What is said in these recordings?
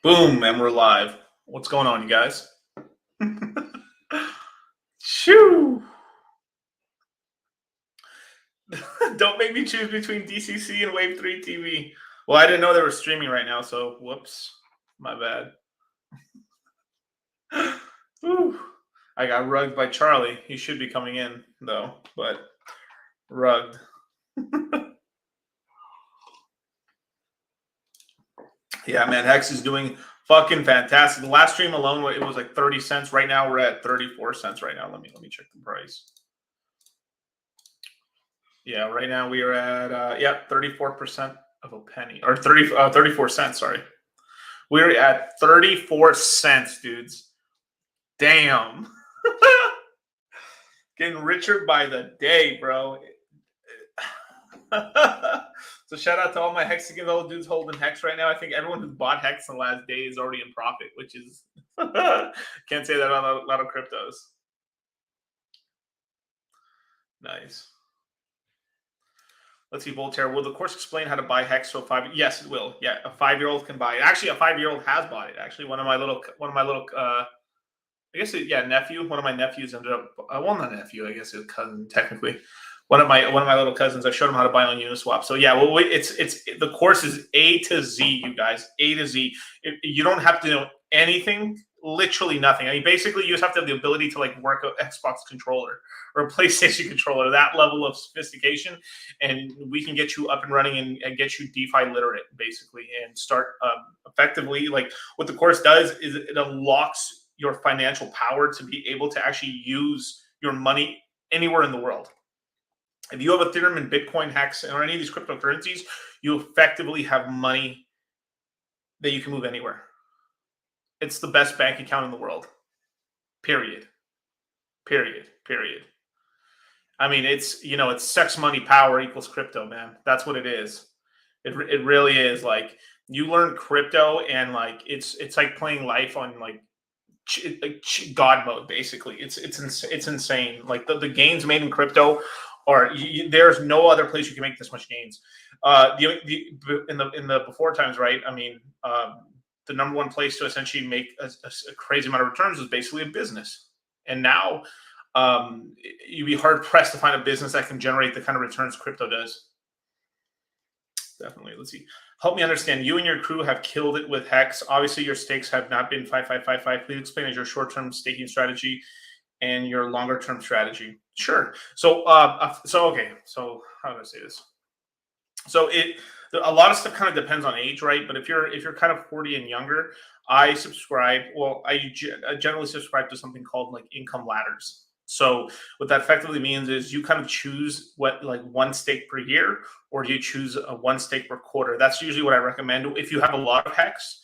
Boom, and we're live. What's going on, you guys? Shoo! Don't make me choose between DCC and Wave 3 TV. Well, I didn't know they were streaming right now, so whoops. My bad. Whew. I got rugged by Charlie. He should be coming in, though, but rugged. Yeah, man, Hex is doing fucking fantastic. The last stream alone, it was like 30 cents. Right now, we're at 34 cents right now. Let me check the price. Yeah, right now we are at 34% of a penny, or 34 cents. Sorry, we're at 34 cents, dudes. Damn, getting richer by the day, bro. So shout out to all my Hexagon dudes holding Hex right now. I think everyone who's bought Hex in the last day is already in profit, which is can't say that on a lot of cryptos. Nice. Let's see, Voltaire. Will the course explain how to buy Hex? So yes, it will. Yeah, a 5-year-old can buy it. Actually, a 5-year-old has bought it. Actually, one of my little I guess nephew. One of my nephews ended up. Well, not nephew. I guess his cousin technically. One of my little cousins. I showed him how to buy on Uniswap. So yeah, well, it's the course is A to Z, you guys. A to Z. You don't have to know anything. Literally nothing. I mean, basically, you just have to have the ability to like work an Xbox controller or a PlayStation controller. That level of sophistication, and we can get you up and running and get you DeFi literate, basically, and start effectively. Like what the course does is it unlocks your financial power to be able to actually use your money anywhere in the world. If you have Ethereum and Bitcoin, Hex, or any of these cryptocurrencies, you effectively have money that you can move anywhere. It's the best bank account in the world. Period. I mean, it's sex, money, power equals crypto, man. That's what it is. It really is. Like you learn crypto and like it's like playing life on like God mode. Basically, it's insane. Like the gains made in crypto. Or there's no other place you can make this much gains. In the before times, right? I mean, the number one place to essentially make a crazy amount of returns was basically a business. And now you'd be hard pressed to find a business that can generate the kind of returns crypto does. Definitely. Let's see. Help me understand. You and your crew have killed it with Hex. Obviously, your stakes have not been 5555. Please explain your short-term staking strategy and your longer-term strategy. Sure. So, okay. So, how do I say this? So, a lot of stuff kind of depends on age, right? But if you're kind of 40 and younger, I subscribe. Well, I generally subscribe to something called like income ladders. So what that effectively means is you kind of choose what, like, one stake per year, or do you choose a one stake per quarter? That's usually what I recommend. If you have a lot of hex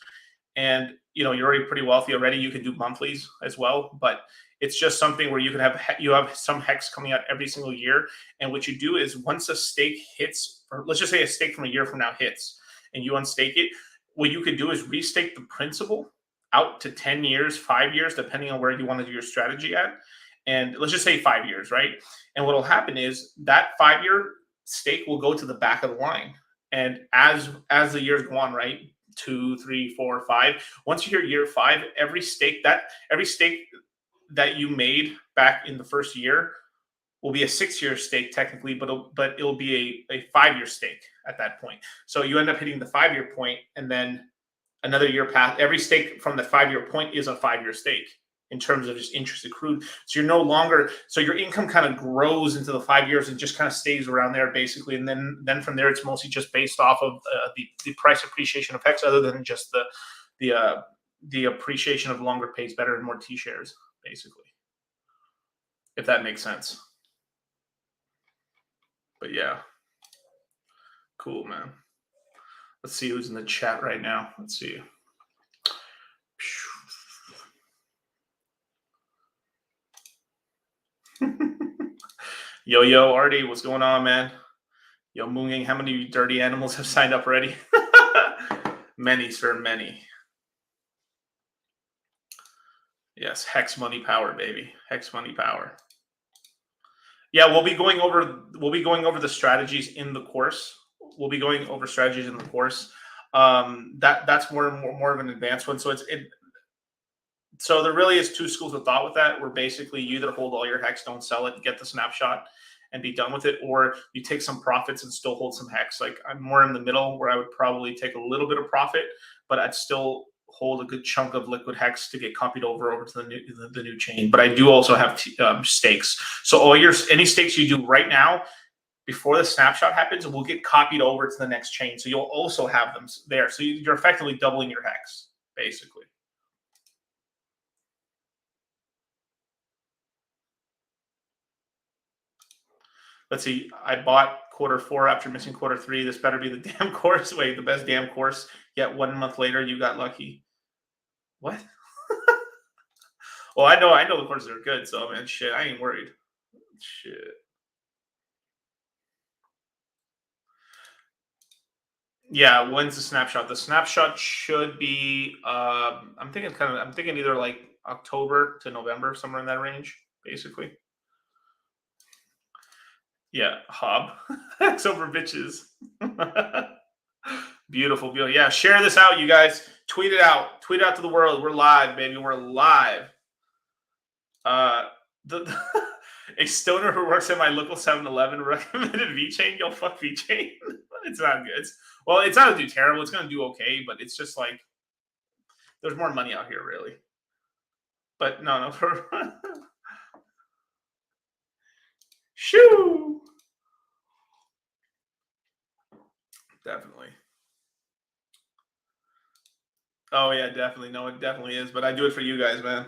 and you're already pretty wealthy already, you can do monthlies as well. But it's just something where you have some hex coming out every single year. And what you do is, once a stake hits, or let's just say a stake from a year from now hits, and you unstake it, what you could do is restake the principal out to 10 years, 5 years, depending on where you want to do your strategy at. And let's just say 5 years, right? And what will happen is that 5-year stake will go to the back of the line. And as the years go on, right? 2, 3, 4, 5. Once you hit year 5, every stake that you made back in the first year will be a 6-year stake technically, but it'll be a 5-year stake at that point. So you end up hitting the 5-year point, and then another year pass. Every stake from the 5-year point is a 5-year stake in terms of just interest accrued. So you're no longer, so your income kind of grows into the 5 years and just kind of stays around there basically. And then from there, it's mostly just based off of the price appreciation effects, other than just the appreciation of longer pays better and more T shares, basically, if that makes sense. But yeah, cool, man. Let's see who's in the chat right now. Let's see. Yo, Artie, what's going on, man? Yo, Moonging, how many dirty animals have signed up already? Many, sir, many. Yes, Hex money power, baby. Hex money power. Yeah, we'll be going over the strategies in the course. We'll be going over strategies in the course. That's more of an advanced one. So there really is two schools of thought with that, where basically you either hold all your hex, don't sell it, get the snapshot, and be done with it, or you take some profits and still hold some hex. Like, I'm more in the middle, where I would probably take a little bit of profit, but I'd still hold a good chunk of liquid hex to get copied over to the new chain. But I do also have stakes. So any stakes you do right now before the snapshot happens will get copied over to the next chain. So you'll also have them there. So you're effectively doubling your hex, basically. Let's see. I bought Q4 after missing Q3. This better be the damn course. Wait, the best damn course. Yet 1 month later, you got lucky. What? Well, I know the courses are good. So, man, shit, I ain't worried. Shit. Yeah, when's the snapshot? The snapshot should be. I'm thinking either like October to November, somewhere in that range, basically. Yeah, Hob. It's over bitches. Beautiful. Yeah, share this out, you guys. Tweet it out. Tweet it out to the world. We're live, baby. We're live. The a stoner who works at my local 7-Eleven recommended VeChain. Yo, fuck VeChain. It's not good. It's not gonna do terrible. It's gonna do okay, but it's just like there's more money out here, really. But no. Shoo. Definitely. Oh yeah, definitely. No, it definitely is. But I do it for you guys, man.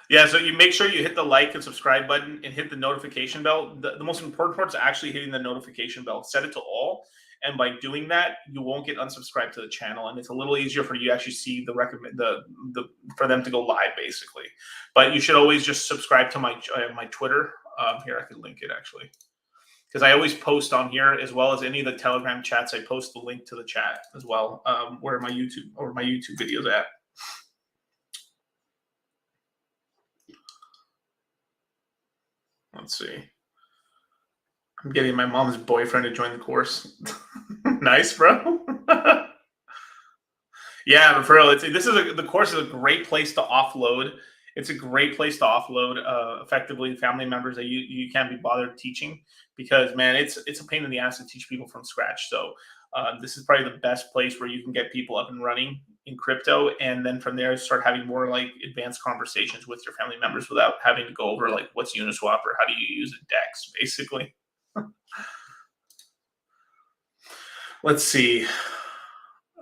Yeah, so you make sure you hit the like and subscribe button and hit the notification bell. The most important part is actually hitting the notification bell. Set it to all, and by doing that, you won't get unsubscribed to the channel, and it's a little easier for you to actually see for them to go live, basically. But you should always just subscribe to my Twitter. Here, I could link it actually, because I always post on here, as well as any of the Telegram chats. I post the link to the chat as well, where my YouTube videos at. Let's see. I'm getting my mom's boyfriend to join the course. Nice, bro. Yeah, but for real, the course is a great place to offload. It's a great place to offload effectively family members that you can't be bothered teaching, because, man, it's a pain in the ass to teach people from scratch. So this is probably the best place where you can get people up and running in crypto, and then from there start having more like advanced conversations with your family members without having to go over like what's Uniswap or how do you use a DEX, basically. Let's see.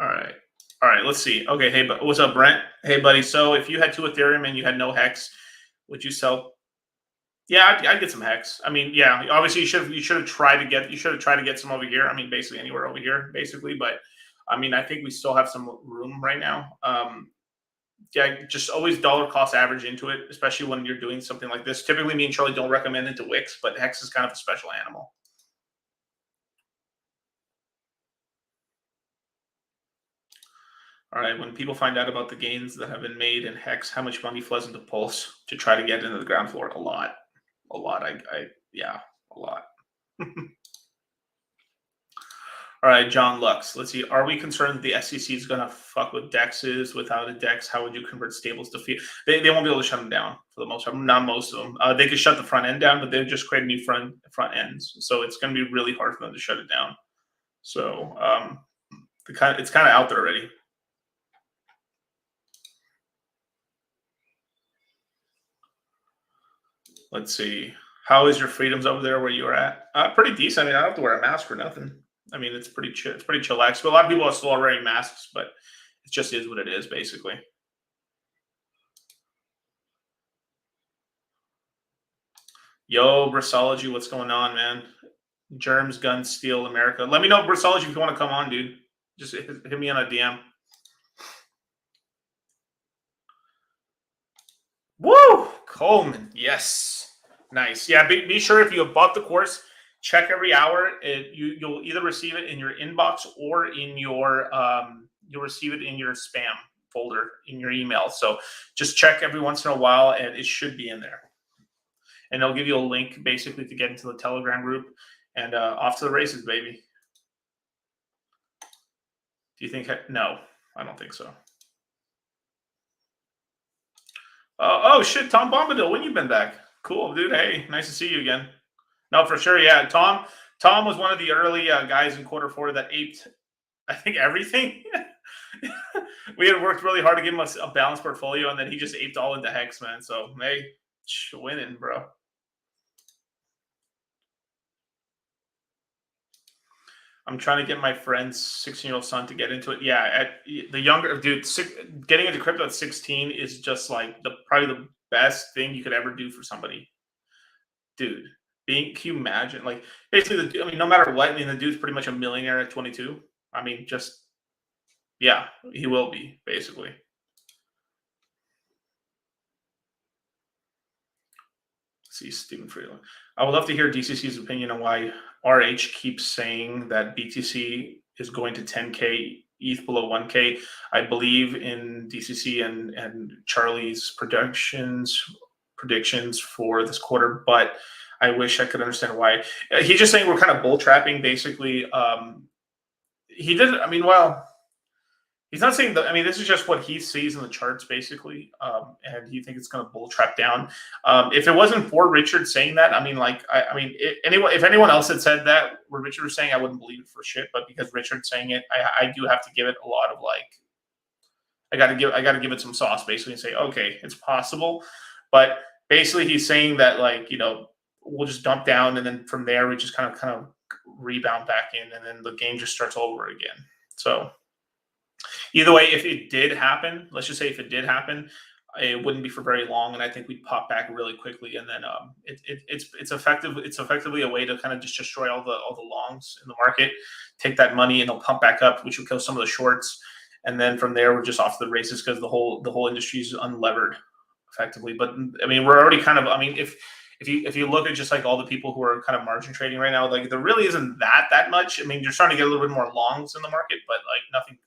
All right, let's see. Okay, hey, but what's up, Brent? Hey, buddy. So if you had 2 Ethereum and you had no hex, would you sell? Yeah, I'd get some hex. I mean, yeah, obviously you should have tried to get some over here. I mean, basically anywhere over here, basically. But I mean, I think we still have some room right now. Yeah, just always dollar cost average into it, especially when you're doing something like this. Typically, me and Charlie don't recommend into Wix, but hex is kind of a special animal. All right, when people find out about the gains that have been made in hex, how much money flows into Pulse to try to get into the ground floor? A lot. Yeah, a lot. All right, John Lux. Let's see. Are we concerned that the SEC is going to fuck with DEXes? Without a DEX, how would you convert stables to fiat? They won't be able to shut them down for the most part. Not most of them. They could shut the front end down, but they've just created new front ends. So it's going to be really hard for them to shut it down. So it's kind of out there already. Let's see. How is your freedoms over there where you're at? Pretty decent. I mean, I don't have to wear a mask or nothing. I mean, it's pretty chill. It's pretty chillax. But a lot of people are still wearing masks, but it just is what it is, basically. Yo, Brissology, what's going on, man? Germs, Guns, Steel, America. Let me know, Brissology, if you want to come on, dude. Just hit me on a DM. Woo! Coleman, yes. Nice. Yeah, be sure if you have bought the course, check every hour. You'll either receive it in your inbox or in your you'll receive it in your spam folder in your email. So just check every once in a while, and it should be in there. And they'll give you a link basically to get into the Telegram group, and off to the races, baby. Do you think? No, I don't think so. Oh shit, Tom Bombadil, when you been back? Cool, dude. Hey, nice to see you again. No, for sure. Yeah, Tom was one of the early guys in Q4 that aped, I think, everything. We had worked really hard to give him a balanced portfolio, and then he just aped all into hex, man. So hey, winning, bro. I'm trying to get my friend's 16-year-old son to get into it. Yeah, the younger dude, getting into crypto at 16 is just like probably the best thing you could ever do for somebody, dude. Can you imagine? Like, basically, I mean, no matter what, I mean, the dude's pretty much a millionaire at 22. I mean, just yeah, he will be basically. See Stephen Freeland. I would love to hear DCC's opinion on why RH keeps saying that BTC is going to 10K, ETH below 1K. I believe in DCC and Charlie's predictions for this quarter, but I wish I could understand why. He's just saying we're kind of bull trapping, basically. He didn't. I mean, well, he's not saying that. I mean, this is just what he sees in the charts, basically, and he thinks it's going to bull trap down. If it wasn't for Richard saying that, I mean, like, if anyone else had said that, what Richard was saying, I wouldn't believe it for shit. But because Richard's saying it, I do have to give it a lot of like, I got to give it some sauce, basically, and say, okay, it's possible. But basically, he's saying that, like, we'll just dump down, and then from there we just kind of rebound back in, and then the game just starts over again. So either way, if it did happen, let's just say if it did happen, it wouldn't be for very long, and I think we'd pop back really quickly, and then it's effectively a way to kind of just destroy all the longs in the market, take that money, and it'll pump back up, which will kill some of the shorts, and then from there we're just off to the races because the whole industry is unlevered effectively. But I mean, we're already kind of, I mean, if you look at just like all the people who are kind of margin trading right now, like there really isn't that much. I mean, you're starting to get a little bit more longs in the market, but like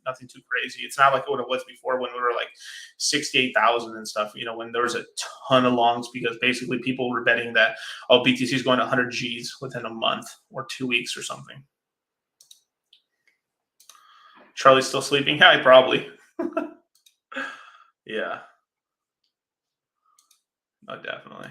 nothing too crazy. It's not like what it was before when we were like 68,000 and stuff, when there was a ton of longs because basically people were betting that, BTC is going to 100 Gs within a month or 2 weeks or something. Charlie's still sleeping? Yeah, probably. Yeah. No, definitely.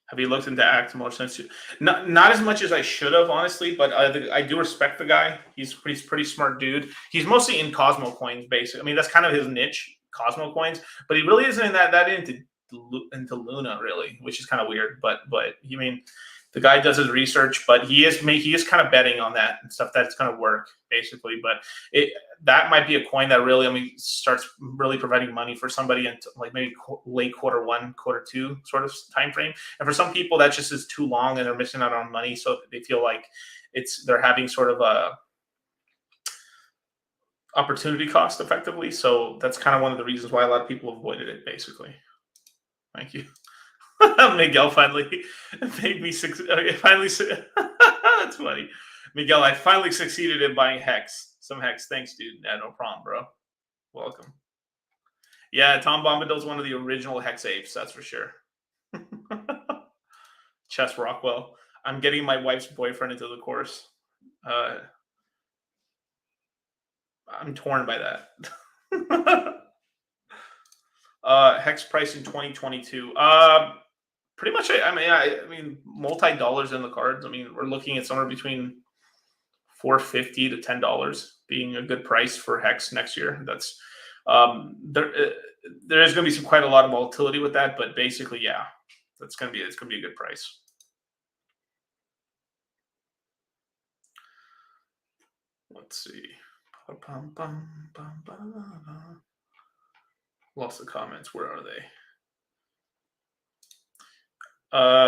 Have you looked into Act more since? Not as much as I should have, honestly, but I do respect the guy. He's pretty smart dude. He's mostly in Cosmo coins, basically. I mean, that's kind of his niche, Cosmo coins, but he really isn't that into into Luna really, which is kind of weird. But I mean, the guy does his research, but he is kind of betting on that and stuff that's going to work basically. But that might be a coin that really, I mean, starts really providing money for somebody in like maybe late Q1, Q2 sort of time frame. And for some people, that just is too long and they're missing out on money, so they feel like they're having sort of a opportunity cost effectively. So that's kind of one of the reasons why a lot of people avoided it basically. Thank you. Miguel finally made me finally. That's funny. Miguel, I finally succeeded in buying Hex. Some Hex. Thanks, dude. Yeah, no problem, bro. Welcome. Yeah, Tom Bombadil's one of the original Hex apes, that's for sure. Chess Rockwell. I'm getting my wife's boyfriend into the course. I'm torn by that. Hex price in 2022. Pretty much. I mean, multi-dollars in the cards. I mean, we're looking at somewhere between $4.50 to $10 being a good price for Hex next year. That's there is going to be quite a lot of volatility with that, but basically, yeah, it's going to be a good price. Let's see. Lost the comments. Where are they?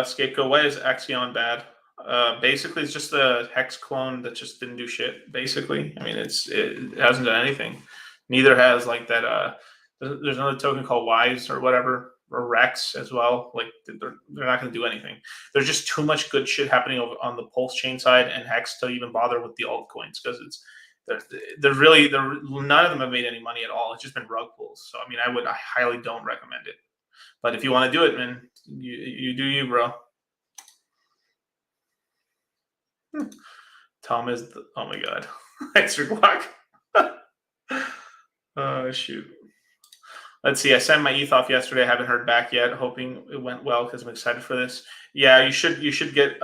Scapegoat, why is Axion bad? Basically, it's just a Hex clone that just didn't do shit. Basically, I mean, it hasn't done anything. Neither has like that. There's another token called Wise or whatever, or Rex as well. Like they're not going to do anything. There's just too much good shit happening on the Pulse chain side and Hex to even bother with the altcoins because they're really none of them have made any money at all. It's just been rug pulls. So I mean, I highly don't recommend it. But if you want to do it, man, you do you, bro. Tom is oh my god, extra Glock. Oh shoot. Let's see. I sent my ETH off yesterday. I haven't heard back yet. Hoping it went well because I'm excited for this. Yeah, you should get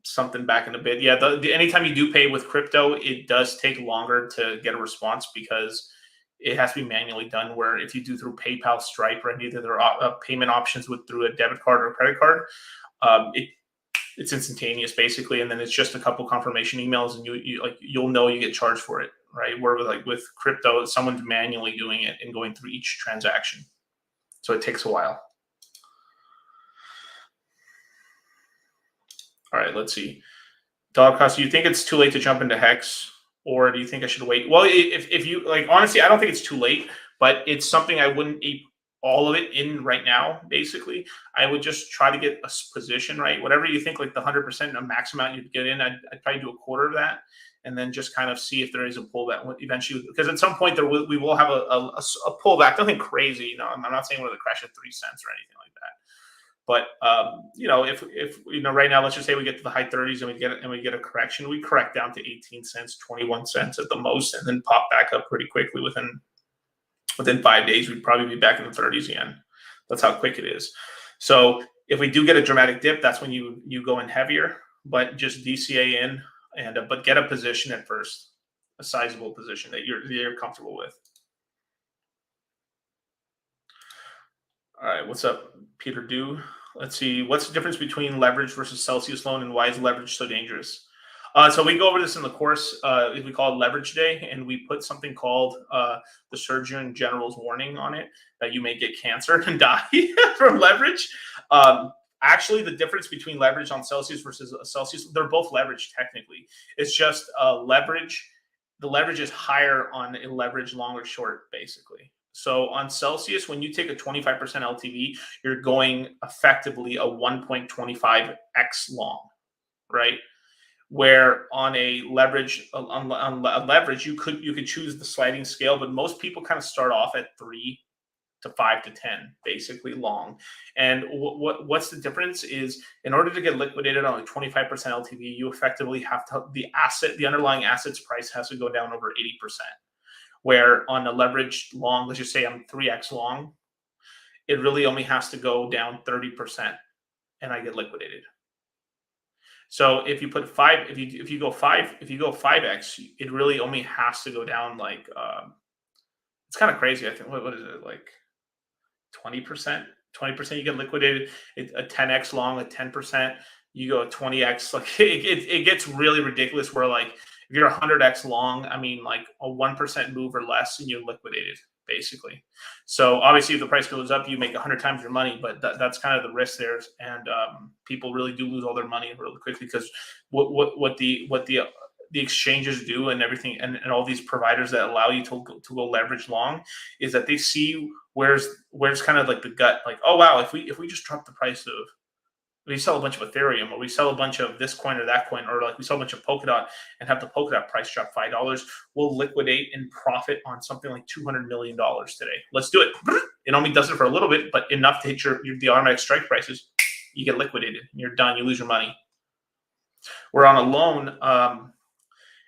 something back in a bit. Yeah, anytime you do pay with crypto, it does take longer to get a response because it has to be manually done. Where if you do through PayPal, Stripe, or any of their payment options through a debit card or credit card, it's instantaneous basically, and then it's just a couple confirmation emails, and you'll know you get charged for it, right? Where with crypto, someone's manually doing it and going through each transaction, so it takes a while. All right, let's see. Dollar cost. Do you think it's too late to jump into Hex? Or do you think I should wait? Well, if you like, honestly, I don't think it's too late, but it's something I wouldn't ape all of it in right now. Basically, I would just try to get a position, right? Whatever you think, like the 100% a max amount you'd get in, I'd probably do a quarter of that, and then just kind of see if there is a pullback eventually. Because at some point we will have a pullback. Nothing crazy, you know. I'm not saying we're going to crash at 3 cents or anything like that. But you know, if you know, right now, let's just say we get to the high 30s and we get a correction, we correct down to 18 cents, 21 cents at the most, and then pop back up pretty quickly within 5 days. We'd probably be back in the 30s again. That's how quick it is. So if we do get a dramatic dip, that's when you go in heavier, but just DCA in and but get a position at first, a sizable position that you're comfortable with. All right, what's up, Peter Dew? Let's see. What's the difference between leverage versus Celsius loan, and why is leverage so dangerous? So we go over this in the course. We call it Leverage Day, and we put something called the Surgeon General's warning on it that you may get cancer and die from leverage. Actually, the difference between leverage on Celsius versus Celsius, they're both leverage technically. It's just leverage. The leverage is higher on a leverage long or short, basically. So on Celsius, when you take a 25% LTV, you're going effectively a 1.25x long, right? Where on a leverage, leverage, you could choose the sliding scale, but most people kind of start off at 3 to 5 to 10, basically long. And what's the difference is, in order to get liquidated on a 25% LTV, you effectively have to the underlying asset's price has to go down over 80%. Where on a leveraged long, let's just say I'm 3x long, it really only has to go down 30% and I get liquidated. So if you put if you go 5x, it really only has to go down like it's kind of crazy. I think what is it, like 20%? 20% you get liquidated. A 10x long, a 10%, you go 20x. Like it gets really ridiculous. Where like if you're 100x long, I mean like a 1% move or less, and you're liquidated basically. So obviously, if the price goes up, you make 100 times your money. But that's kind of the risk there, and people really do lose all their money really quickly because what the exchanges do and everything, and all these providers that allow you to go leverage long, is that they see where's kind of like the gut, like, oh wow, if we just drop the price of, we sell a bunch of Ethereum, or we sell a bunch of this coin or that coin, or like we sell a bunch of Polkadot and have the Polkadot price drop $5, we'll liquidate and profit on something like $200 million today. Let's do it. It only does it for a little bit, but enough to hit the automatic strike prices. You get liquidated. You're done. You lose your money. Where on a loan,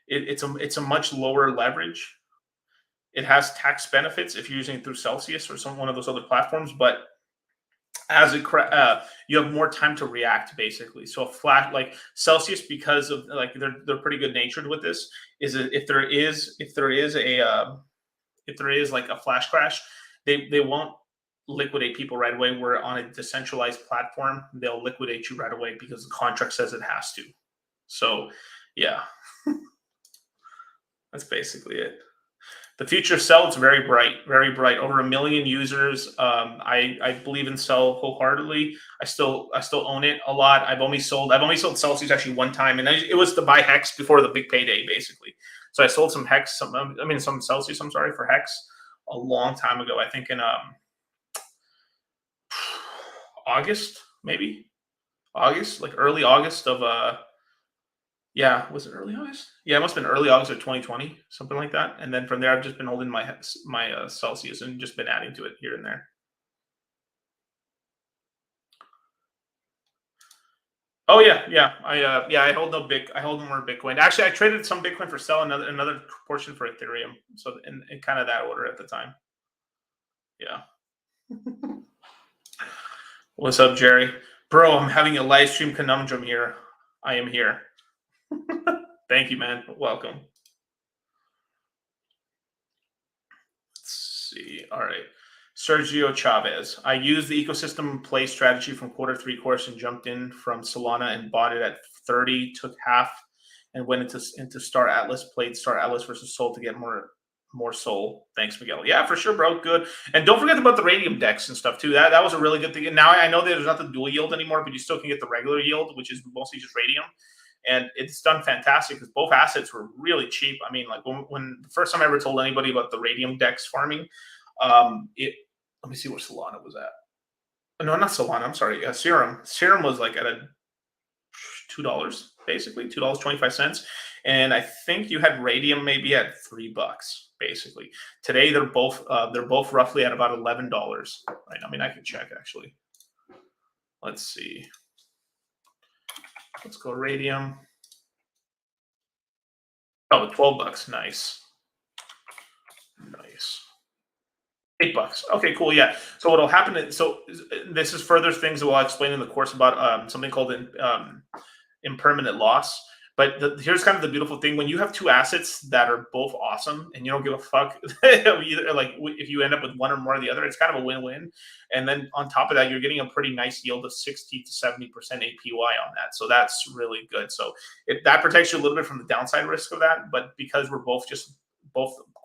it's a much lower leverage. It has tax benefits if you're using it through Celsius or one of those other platforms, but as you have more time to react, basically. So a flat like Celsius, because of like they're pretty good natured with this, is if there is like a flash crash, they won't liquidate people right away. Where on a decentralized platform, they'll liquidate you right away because the contract says it has to. So yeah. That's basically it. The future of Cell, it's very bright, very bright. Over 1 million users. I believe in Cell wholeheartedly. I still own it a lot. I've only sold Celsius actually one time, and it was to buy Hex before the big payday, basically. So I sold some Hex, some Celsius. I'm sorry, for Hex a long time ago. I think in August, maybe August, like early August of yeah, was it early August? Yeah, it must have been early August of 2020, something like that. And then from there, I've just been holding my Celsius and just been adding to it here and there. Oh yeah, yeah. I hold I hold more Bitcoin. Actually, I traded some Bitcoin for Cell, another portion for Ethereum. So in kind of that order at the time. Yeah. What's up, Jerry? Bro, I'm having a live stream conundrum here. I am here. Thank you, man. Welcome. Let's see. All right. Sergio Chavez. I used the ecosystem play strategy from Q3 course and jumped in from Solana and bought it at 30, took half, and went into Star Atlas, played Star Atlas versus Sol to get more Sol. Thanks, Miguel. Yeah, for sure, bro. Good. And don't forget about the Radium DEX and stuff, too. That was a really good thing. And now I know that there's not the dual yield anymore, but you still can get the regular yield, which is mostly just Radium. And it's done fantastic because both assets were really cheap. I mean, like when the first time I ever told anybody about the Radium DEX farming, let me see where Solana was at. No, not Solana. I'm sorry. Serum. Serum was like at $2, basically $2.25, and I think you had Radium maybe at $3, basically. Today they're both roughly at about $11. Right? I mean, I can check actually. Let's see. Let's go Radium. Oh, $12. Nice. $8. Okay, cool. Yeah. So what'll happen is, so this is further things that I'll explain in the course about something called impermanent loss. But here's kind of the beautiful thing: when you have two assets that are both awesome, and you don't give a fuck either, like if you end up with one or more of the other, it's kind of a win-win. And then on top of that, you're getting a pretty nice yield of 60 to 70% APY on that. So that's really good. So that protects you a little bit from the downside risk of that. But because we're both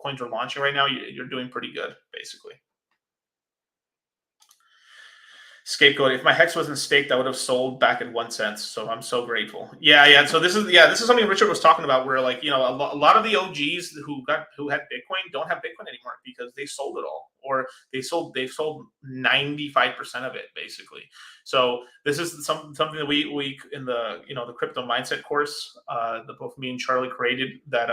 coins are launching right now, you're doing pretty good, basically. Scapegoat. If my Hex wasn't staked, I would have sold back at 1 cent. So I'm so grateful. Yeah. So this is something Richard was talking about, where like, a lot of the OGs who had Bitcoin don't have Bitcoin anymore because they sold it all, or they've sold 95% of it, basically. So this is something that we in the the crypto mindset course that both me and Charlie created, that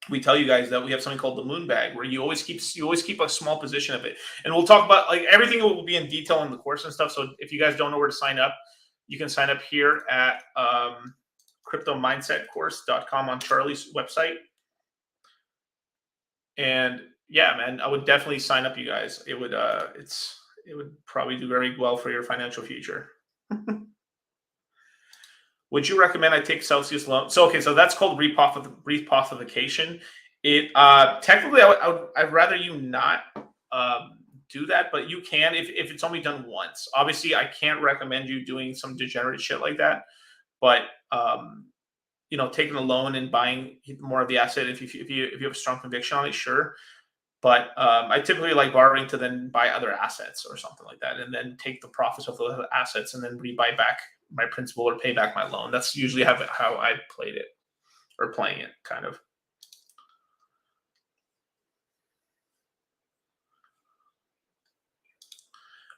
we tell you guys that we have something called the moon bag, where you always keep a small position of it. And we'll talk about like everything will be in detail in the course and stuff. So if you guys don't know where to sign up, you can sign up here at cryptomindsetcourse.com on Charlie's website. And yeah, man, I would definitely sign up, you guys. It would probably do very well for your financial future. Would you recommend I take Celsius loan? So that's called repossification. It technically, I'd rather you not do that, but you can if it's only done once. Obviously, I can't recommend you doing some degenerate shit like that, but you know, taking a loan and buying more of the asset if you have a strong conviction on it, sure. But I typically like borrowing to then buy other assets or something like that, and then take the profits of those assets and then rebuy back my principal or pay back my loan. That's usually how I played it, or playing it, kind of.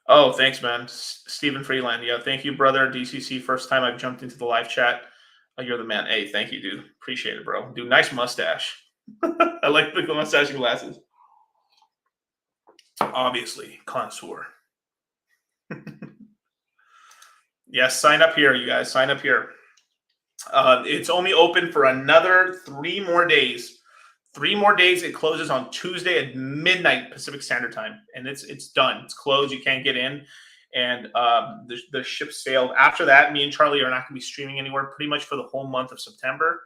Oh, thanks, man. Stephen Freeland. Yeah, thank you, brother. DCC, first time I've jumped into the live chat. Oh, you're the man. Hey, thank you, dude. Appreciate it, bro. Dude, nice mustache. I like the mustache and glasses. Obviously, connoisseur. Yes, sign up here, you guys. Sign up here. It's only open for another 3 more days. 3 more days. It closes on Tuesday at midnight Pacific Standard Time, and it's done. It's closed. You can't get in, and the ship sailed. After that, me and Charlie are not going to be streaming anywhere pretty much for the whole month of September,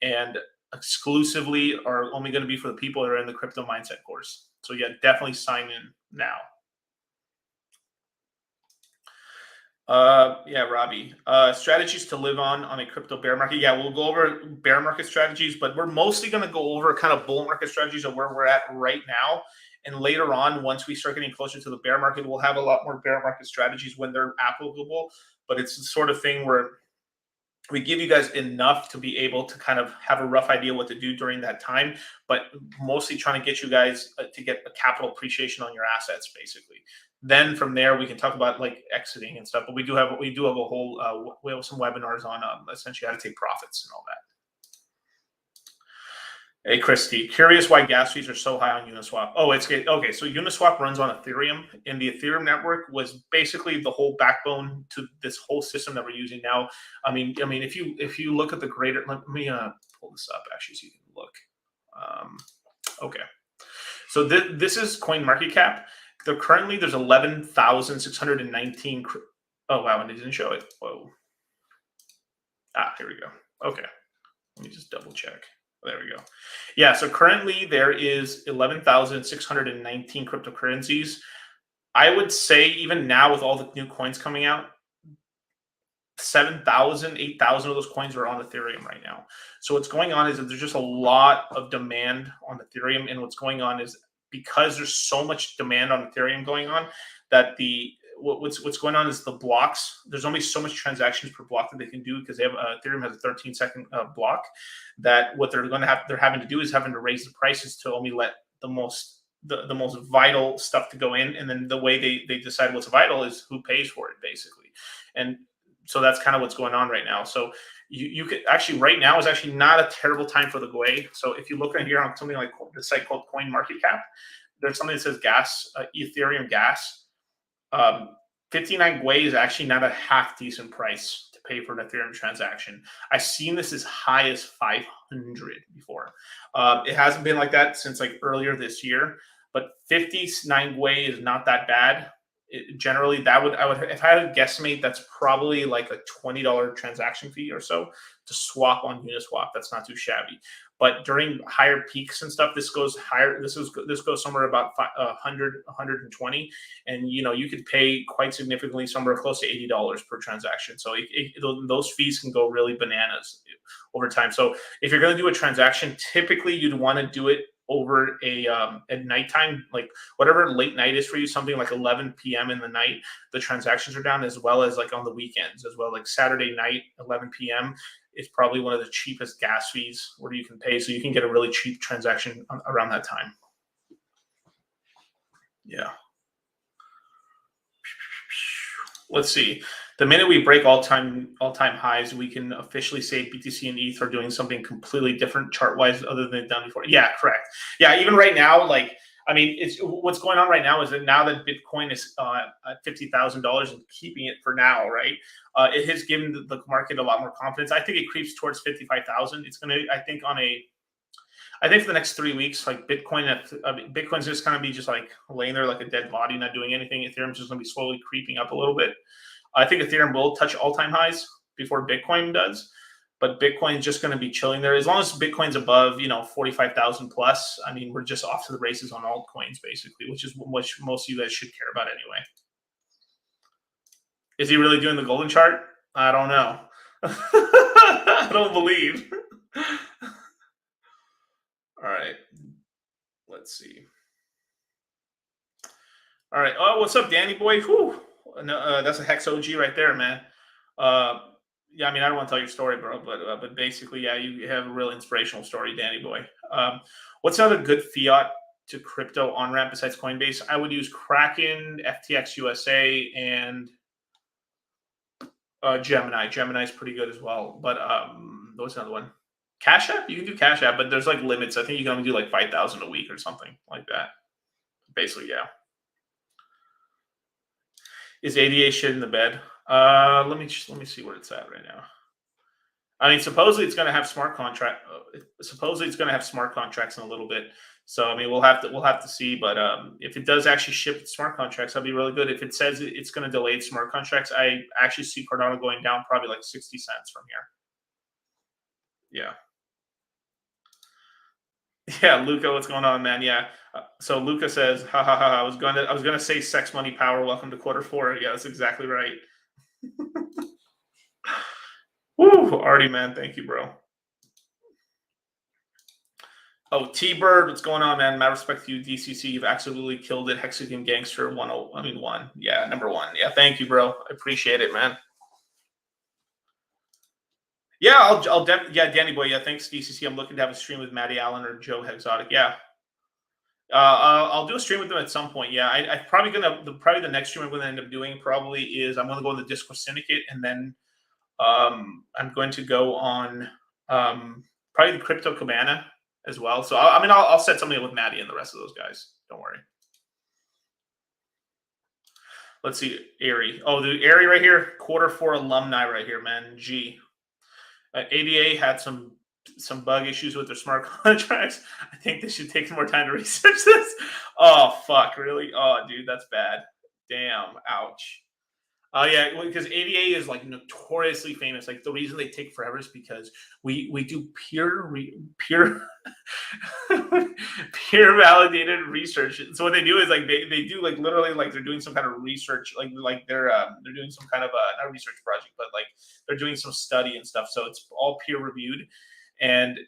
and exclusively are only going to be for the people that are in the crypto mindset course. So yeah, definitely sign in now. Yeah, Robbie. Strategies to live on a crypto bear market. Yeah, we'll go over bear market strategies, but we're mostly going to go over kind of bull market strategies of where we're at right now. And later on, once we start getting closer to the bear market, we'll have a lot more bear market strategies when they're applicable. But it's the sort of thing where we give you guys enough to be able to kind of have a rough idea what to do during that time, but mostly trying to get you guys to get a capital appreciation on your assets, basically. Then from there, we can talk about like exiting and stuff. But we do have a whole we have some webinars on essentially how to take profits and all that. Hey, Christy, curious why gas fees are so high on Uniswap. Oh, it's good. Okay, so Uniswap runs on Ethereum, and the Ethereum network was basically the whole backbone to this whole system that we're using now. I mean, if you look at the greater, let me pull this up actually so you can look. Okay, so this is CoinMarketCap. There's 11,619. Oh wow, and it didn't show it. Whoa. Here we go. Okay, let me just double check. There we go. Yeah, so currently there is 11,619 cryptocurrencies. I would say even now with all the new coins coming out, 7,000, 8,000 of those coins are on Ethereum right now. So what's going on is that there's just a lot of demand on Ethereum, and what's going on is because there's so much demand on Ethereum going on, that what's going on is the blocks. There's only so much transactions per block that they can do because they have Ethereum has a 13-second block. That what they're having to do is having to raise the prices to only let the most vital stuff to go in, and then the way they decide what's vital is who pays for it, basically. And so that's kind of what's going on right now. So you could actually, right now is actually not a terrible time for the GUI. So if you look in here on something like the site called CoinMarketCap, there's something that says gas, Ethereum gas. 59 GUI is actually not a half decent price to pay for an Ethereum transaction. I've seen this as high as 500 before. It hasn't been like that since like earlier this year, but 59 GUI is not that bad. Generally, I would if I had to guesstimate, that's probably like a $20 transaction fee or so to swap on Uniswap. That's not too shabby. But during higher peaks and stuff, this goes higher. This goes somewhere about 100, 120, and you could pay quite significantly, somewhere close to $80 per transaction. So those fees can go really bananas over time. So if you're going to do a transaction, typically you'd want to do it over at nighttime, like whatever late night is for you, something like 11 p.m. in the night, the transactions are down, as well as like on the weekends as well. Like Saturday night, 11 p.m. is probably one of the cheapest gas fees where you can pay, so you can get a really cheap transaction around that time. Yeah. Let's see. The minute we break all-time highs, we can officially say BTC and ETH are doing something completely different chart-wise other than they've done before. Yeah, correct. Yeah, even right now, like, I mean, what's going on right now is that now that Bitcoin is at $50,000 and keeping it for now, right? It has given the market a lot more confidence. I think it creeps towards 55,000. It's going to, I think for the next 3 weeks, like Bitcoin's just going to be just like laying there like a dead body, not doing anything. Ethereum's just going to be slowly creeping up a little bit. I think Ethereum will touch all-time highs before Bitcoin does. but Bitcoin's just going to be chilling there as long as Bitcoin's above 45,000 plus. I mean, we're just off to the races on altcoins basically, which most of you guys should care about anyway. Is he really doing the golden chart? I don't know. I don't believe. All right. Let's see. All right. Oh, what's up, Danny boy? Whew. No, that's a Hex OG right there, man. Yeah, I mean, I don't want to tell your story, bro, but basically, yeah, you have a real inspirational story, Danny boy. What's another good fiat to crypto on ramp besides Coinbase? I would use Kraken, FTX USA, and Gemini. Gemini's pretty good as well. But what's another one? Cash App? You can do Cash App, but there's like limits. I think you can only do like 5,000 a week or something like that. Basically, yeah. Is ADA shit in the bed? Let me see where it's at right now. I mean, supposedly it's going to have smart contract. Supposedly it's going to have smart contracts in a little bit. So I mean, we'll have to see. But if it does actually ship smart contracts, that'll be really good. If it says it's going to delay smart contracts, I actually see Cardano going down probably like 60 cents from here. Yeah. Yeah, Luca, what's going on, man? Yeah. So Luca says, ha ha ha. I was gonna say sex, money, power. Welcome to Q4. Yeah, that's exactly right. Woo, Artie, man. Thank you, bro. Oh, T-Bird, what's going on, man? Mad respect to you, DCC. You've absolutely killed it. Hexagon Gangster 1. Yeah, number 1. Yeah, thank you, bro. I appreciate it, man. Yeah, I'll definitely. Yeah, Danny boy. Yeah, thanks, DCC. I'm looking to have a stream with Matty Allen or Joe Exotic. Yeah. I'll do a stream with them at some point. Yeah, I probably the next stream I'm going to end up doing probably is I'm going to go on the Discord Syndicate, and then I'm going to go on probably the Crypto Cabana as well. So I'll set something up with Maddie and the rest of those guys. Don't worry. Let's see, Eri. Oh, the Eri right here, Q4 alumni right here, man. G. ADA had some bug issues with their smart contracts. I think they should take some more time to research this. Oh, fuck, really? Oh, dude, that's bad. Damn, ouch. Yeah, because ADA is like notoriously famous. Like the reason they take forever is because we do peer validated research. So what they do is like they do like literally like they're doing some kind of research, like they're doing some kind of not a research project, but like they're doing some study and stuff. So it's all peer reviewed, and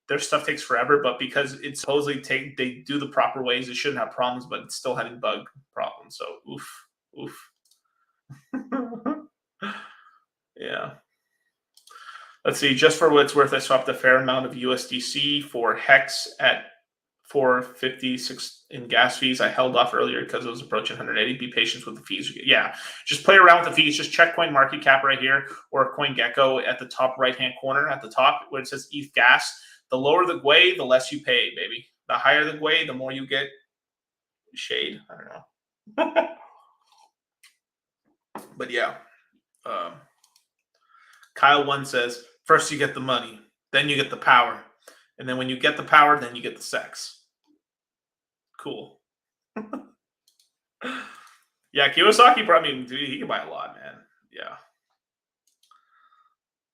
their stuff takes forever. But because it's supposedly they do the proper ways, it shouldn't have problems, but it's still having bug problems. So oof. Yeah. Let's see. Just for what it's worth, I swapped a fair amount of USDC for Hex at 456 in gas fees. I held off earlier because it was approaching 180. Be patient with the fees. Yeah, just play around with the fees. Just check CoinMarketCap right here or CoinGecko at the top right-hand corner at the top where it says ETH gas. The lower the GUI, the less you pay, baby. The higher the GUI, the more you get shade. I don't know. But yeah, Kyle 1 says, first you get the money, then you get the power. And then when you get the power, then you get the sex. Cool. Yeah, Kiyosaki probably, dude, he can buy a lot, man. Yeah.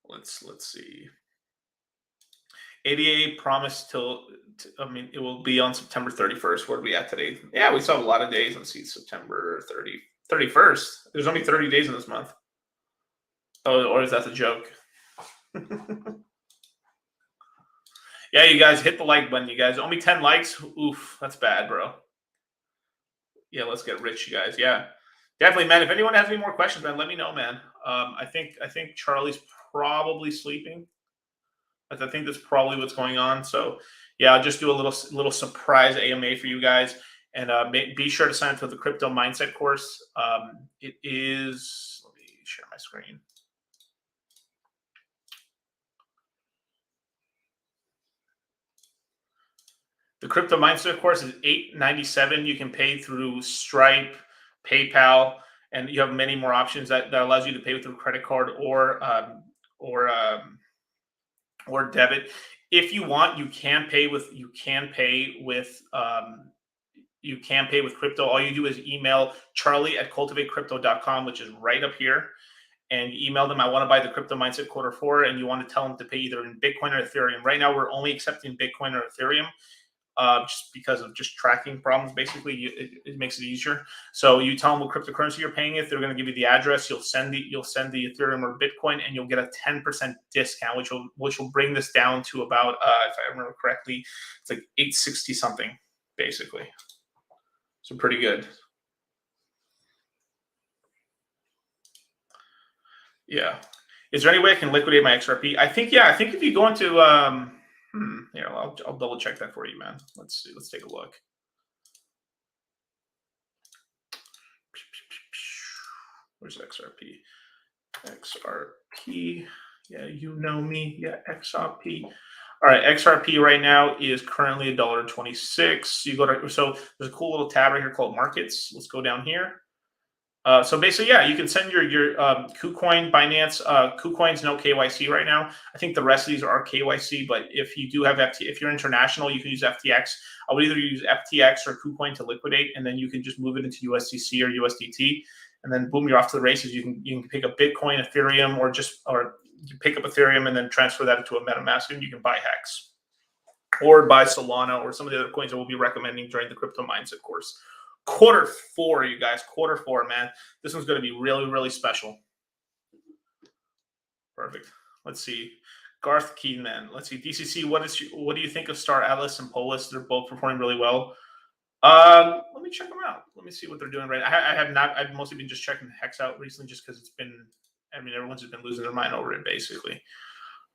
Let's see. ADA promised it will be on September 31st. Where are we at today? Yeah, we still have a lot of days. Let's see, September 31st. There's only 30 days in this month. Oh, or is that a joke? Yeah, you guys hit the like button, you guys. Only 10 likes. Oof, that's bad, bro. Yeah, let's get rich, you guys. Yeah, definitely, man. If anyone has any more questions, man, let me know, man. I think Charlie's probably sleeping. I think that's probably what's going on. So yeah, I'll just do a little surprise AMA for you guys, and be sure to sign up for the crypto mindset course. It is. Let me share my screen. The crypto mindset course is $897. You can pay through Stripe, PayPal, and you have many more options that allows you to pay with a credit card or debit. If you want, you can pay with crypto. All you do is email Charlie@cultivatecrypto.com, which is right up here. and you email them, I want to buy the Crypto Mindset Q4, and you want to tell them to pay either in Bitcoin or Ethereum. Right now, we're only accepting Bitcoin or Ethereum. Just because of just tracking problems, basically, it makes it easier. So you tell them what cryptocurrency you're paying it. They're going to give you the address. You'll send the Ethereum or Bitcoin, and you'll get a 10% discount, which will bring this down to about, if I remember correctly, it's like 860 something, basically. So pretty good. Yeah. Is there any way I can liquidate my XRP? I think if you go into here, I'll double check that for you, man. Let's see. Let's take a look. Where's XRP? XRP. Yeah, you know me. Yeah, XRP. All right, XRP right now is currently $1.26. You go to, so there's a cool little tab right here called Markets. Let's go down here. So basically, yeah, you can send your KuCoin, Binance. KuCoin's no KYC right now. I think the rest of these are KYC, but if you do have if you're international, you can use FTX. I would either use FTX or KuCoin to liquidate, and then you can just move it into USDC or USDT, and then boom, you're off to the races. You can pick up Bitcoin, Ethereum, or you pick up Ethereum and then transfer that into a MetaMask, and you can buy HEX or buy Solana or some of the other coins that we'll be recommending during the Crypto Mindset course. Q4, you guys. Q4, man. This one's going to be really, really special. Perfect. Let's see. Garth Keenan. Let's see. DCC, what do you think of Star Atlas and Polis? They're both performing really well. Let me check them out. Let me see what they're doing right now. I've mostly been just checking HEX out recently just because it's been, I mean, everyone's just been losing their mind over it, basically.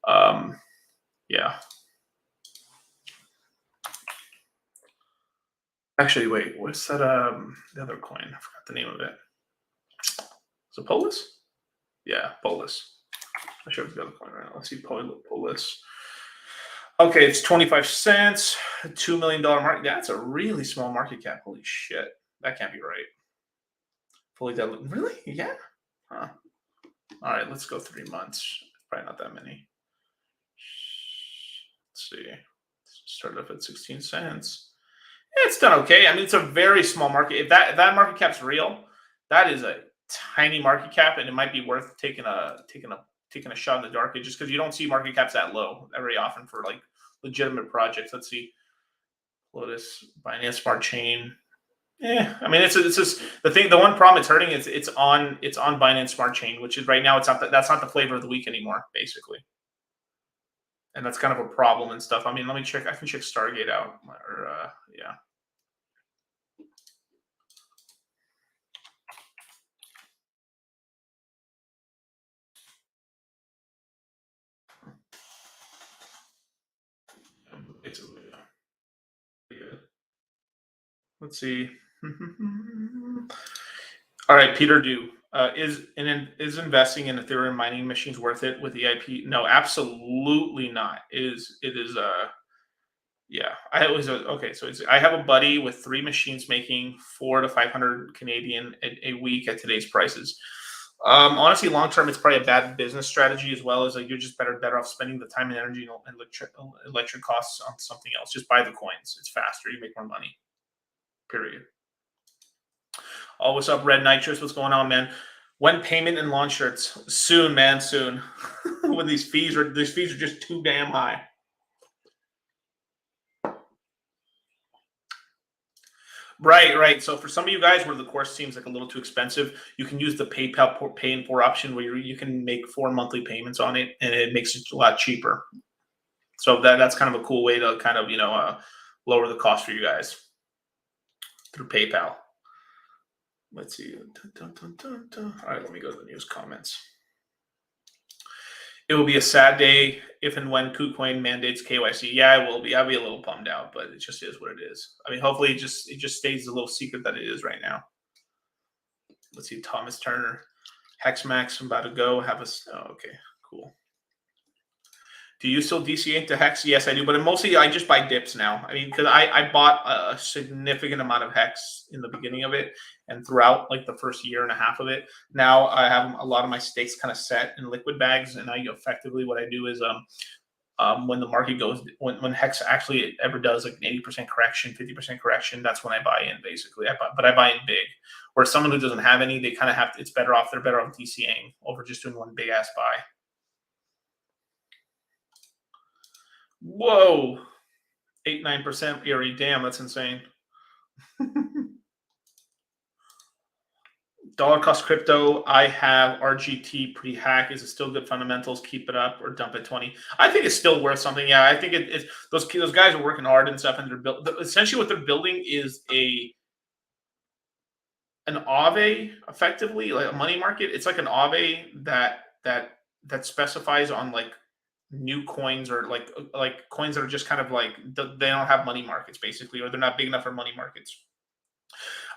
Yeah. Actually, wait, what's that? The other coin, I forgot the name of it. Is it Polis? Yeah, Polis. I should have the other coin right now. Let's see, Polis. Okay, it's 25 cents, $2 million market. That's a really small market cap. Holy shit, that can't be right. Fully diluted. Really? Yeah. Huh. All right, let's go 3 months. Probably not that many. Let's see. Started off at 16 cents. It's done okay. I mean, it's a very small market. If that market cap's real, that is a tiny market cap, and it might be worth taking a shot in the dark, just because you don't see market caps that low very often for like legitimate projects. Let's see, Lotus, Binance Smart Chain. Yeah, I mean, it's just the thing. The one problem it's hurting is it's on Binance Smart Chain, which is right now that's not the flavor of the week anymore, basically. And that's kind of a problem and stuff. I mean, let me check. I can check Stargate out. Or yeah. It's good. Let's see. All right, Peter Do. Is investing in Ethereum mining machines worth it with the IP? No, absolutely not. It is yeah. I always okay. So I have a buddy with 3 machines making 400 to 500 Canadian a week at today's prices. Honestly, long term, it's probably a bad business strategy as well. As like you're just better off spending the time and energy and electric costs on something else. Just buy the coins. It's faster. You make more money. Period. Oh, what's up, Red Nitrous? What's going on, man? When payment and launch shirts? Soon, man, soon. When these fees are just too damn high. Right. So for some of you guys where the course seems like a little too expensive, you can use the PayPal Pay in 4 option where you can make 4 monthly payments on it, and it makes it a lot cheaper. So that's kind of a cool way to kind of lower the cost for you guys through PayPal. Let's see. All right, let me go to the news comments. It will be a sad day if and when KuCoin mandates KYC. Yeah, it will be. I'll be a little bummed out, but it just is what it is. I mean, hopefully it just stays a little secret that it is right now. Let's see, Thomas Turner, HexMax, I'm about to go. Okay, cool. Do you still DCA into HEX? Yes, I do, but mostly I just buy dips now. I mean, because I bought a significant amount of HEX in the beginning of it and throughout like the first year and a half of it. Now I have a lot of my stakes kind of set in liquid bags, and I effectively what I do is when the market goes, when Hex actually ever does like an 80% correction, 50% correction, that's when I buy in basically. But I buy in big. Where someone who doesn't have any, they kind of have to, it's better off. They're better off DCAing over just doing one big ass buy. Whoa, 8-9% Eri. Damn, that's insane. Dollar cost crypto. I have RGT pre-hack. Is it still good fundamentals? Keep it up or dump at 20? I think it's still worth something. Yeah, I think it's those guys are working hard and stuff, and they're essentially what they're building is an Aave, effectively like a money market. It's like an Aave that specifies on like new coins or like coins that are just kind of like they don't have money markets basically, or they're not big enough for money markets.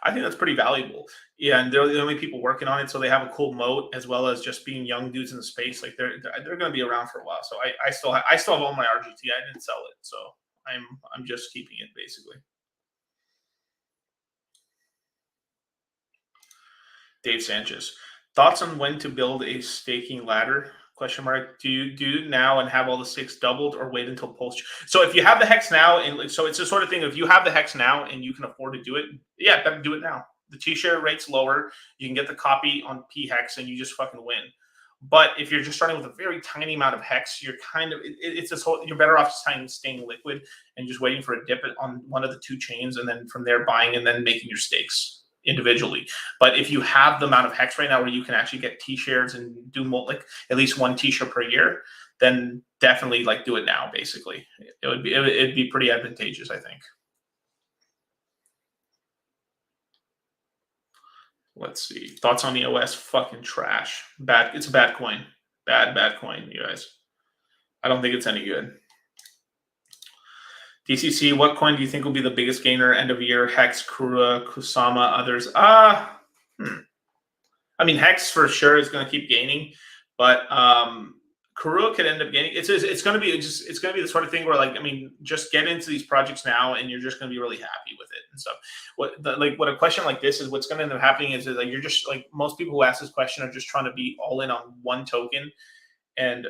I think that's pretty valuable. Yeah, and they're the only people working on it, so they have a cool moat as well as just being young dudes in the space. Like they're going to be around for a while. So I still have all my RGT. I didn't sell it, so I'm just keeping it basically. Dave Sanchez, thoughts on when to build a staking ladder? Question mark. Do you do it now and have all the stakes doubled, or wait until post? So if you have the hex now, and so it's the sort of thing. If you have the hex now and you can afford to do it, yeah, better do it now. The T-share rate's lower. You can get the copy on P hex, and you just fucking win. But if you're just starting with a very tiny amount of hex, you're kind of it's this whole. You're better off staying liquid and just waiting for a dip on one of the two chains, and then from there buying and then making your stakes individually. But if you have the amount of hex right now where you can actually get T-shares and do like at least one T-share per year, then definitely like do it now. Basically, it'd be pretty advantageous, I think. Let's see. Thoughts on EOS? Fucking trash. Bad. It's a bad coin. Bad coin, you guys. I don't think it's any good. DCC, what coin do you think will be the biggest gainer end of year? Hex, Kura, Kusama, others? I mean, Hex for sure is going to keep gaining, but Kura could end up gaining. It's going to be the sort of thing where, like, I mean, just get into these projects now, and you're just going to be really happy with it and stuff. What a question like this is, what's going to end up happening is like you're just like most people who ask this question are just trying to be all in on one token. And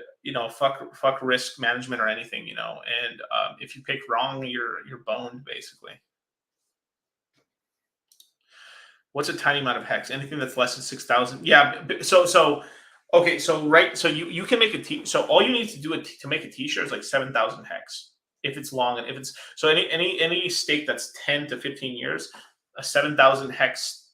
fuck risk management or anything, And if you pick wrong, you're boned basically. What's a tiny amount of hex? Anything that's less than 6,000? Yeah. So okay. So right. So you can make a T. So all you need to do to make a T-shirt is like 7,000 hex. If it's long, and if it's so any stake that's 10 to 15 years, a 7,000 hex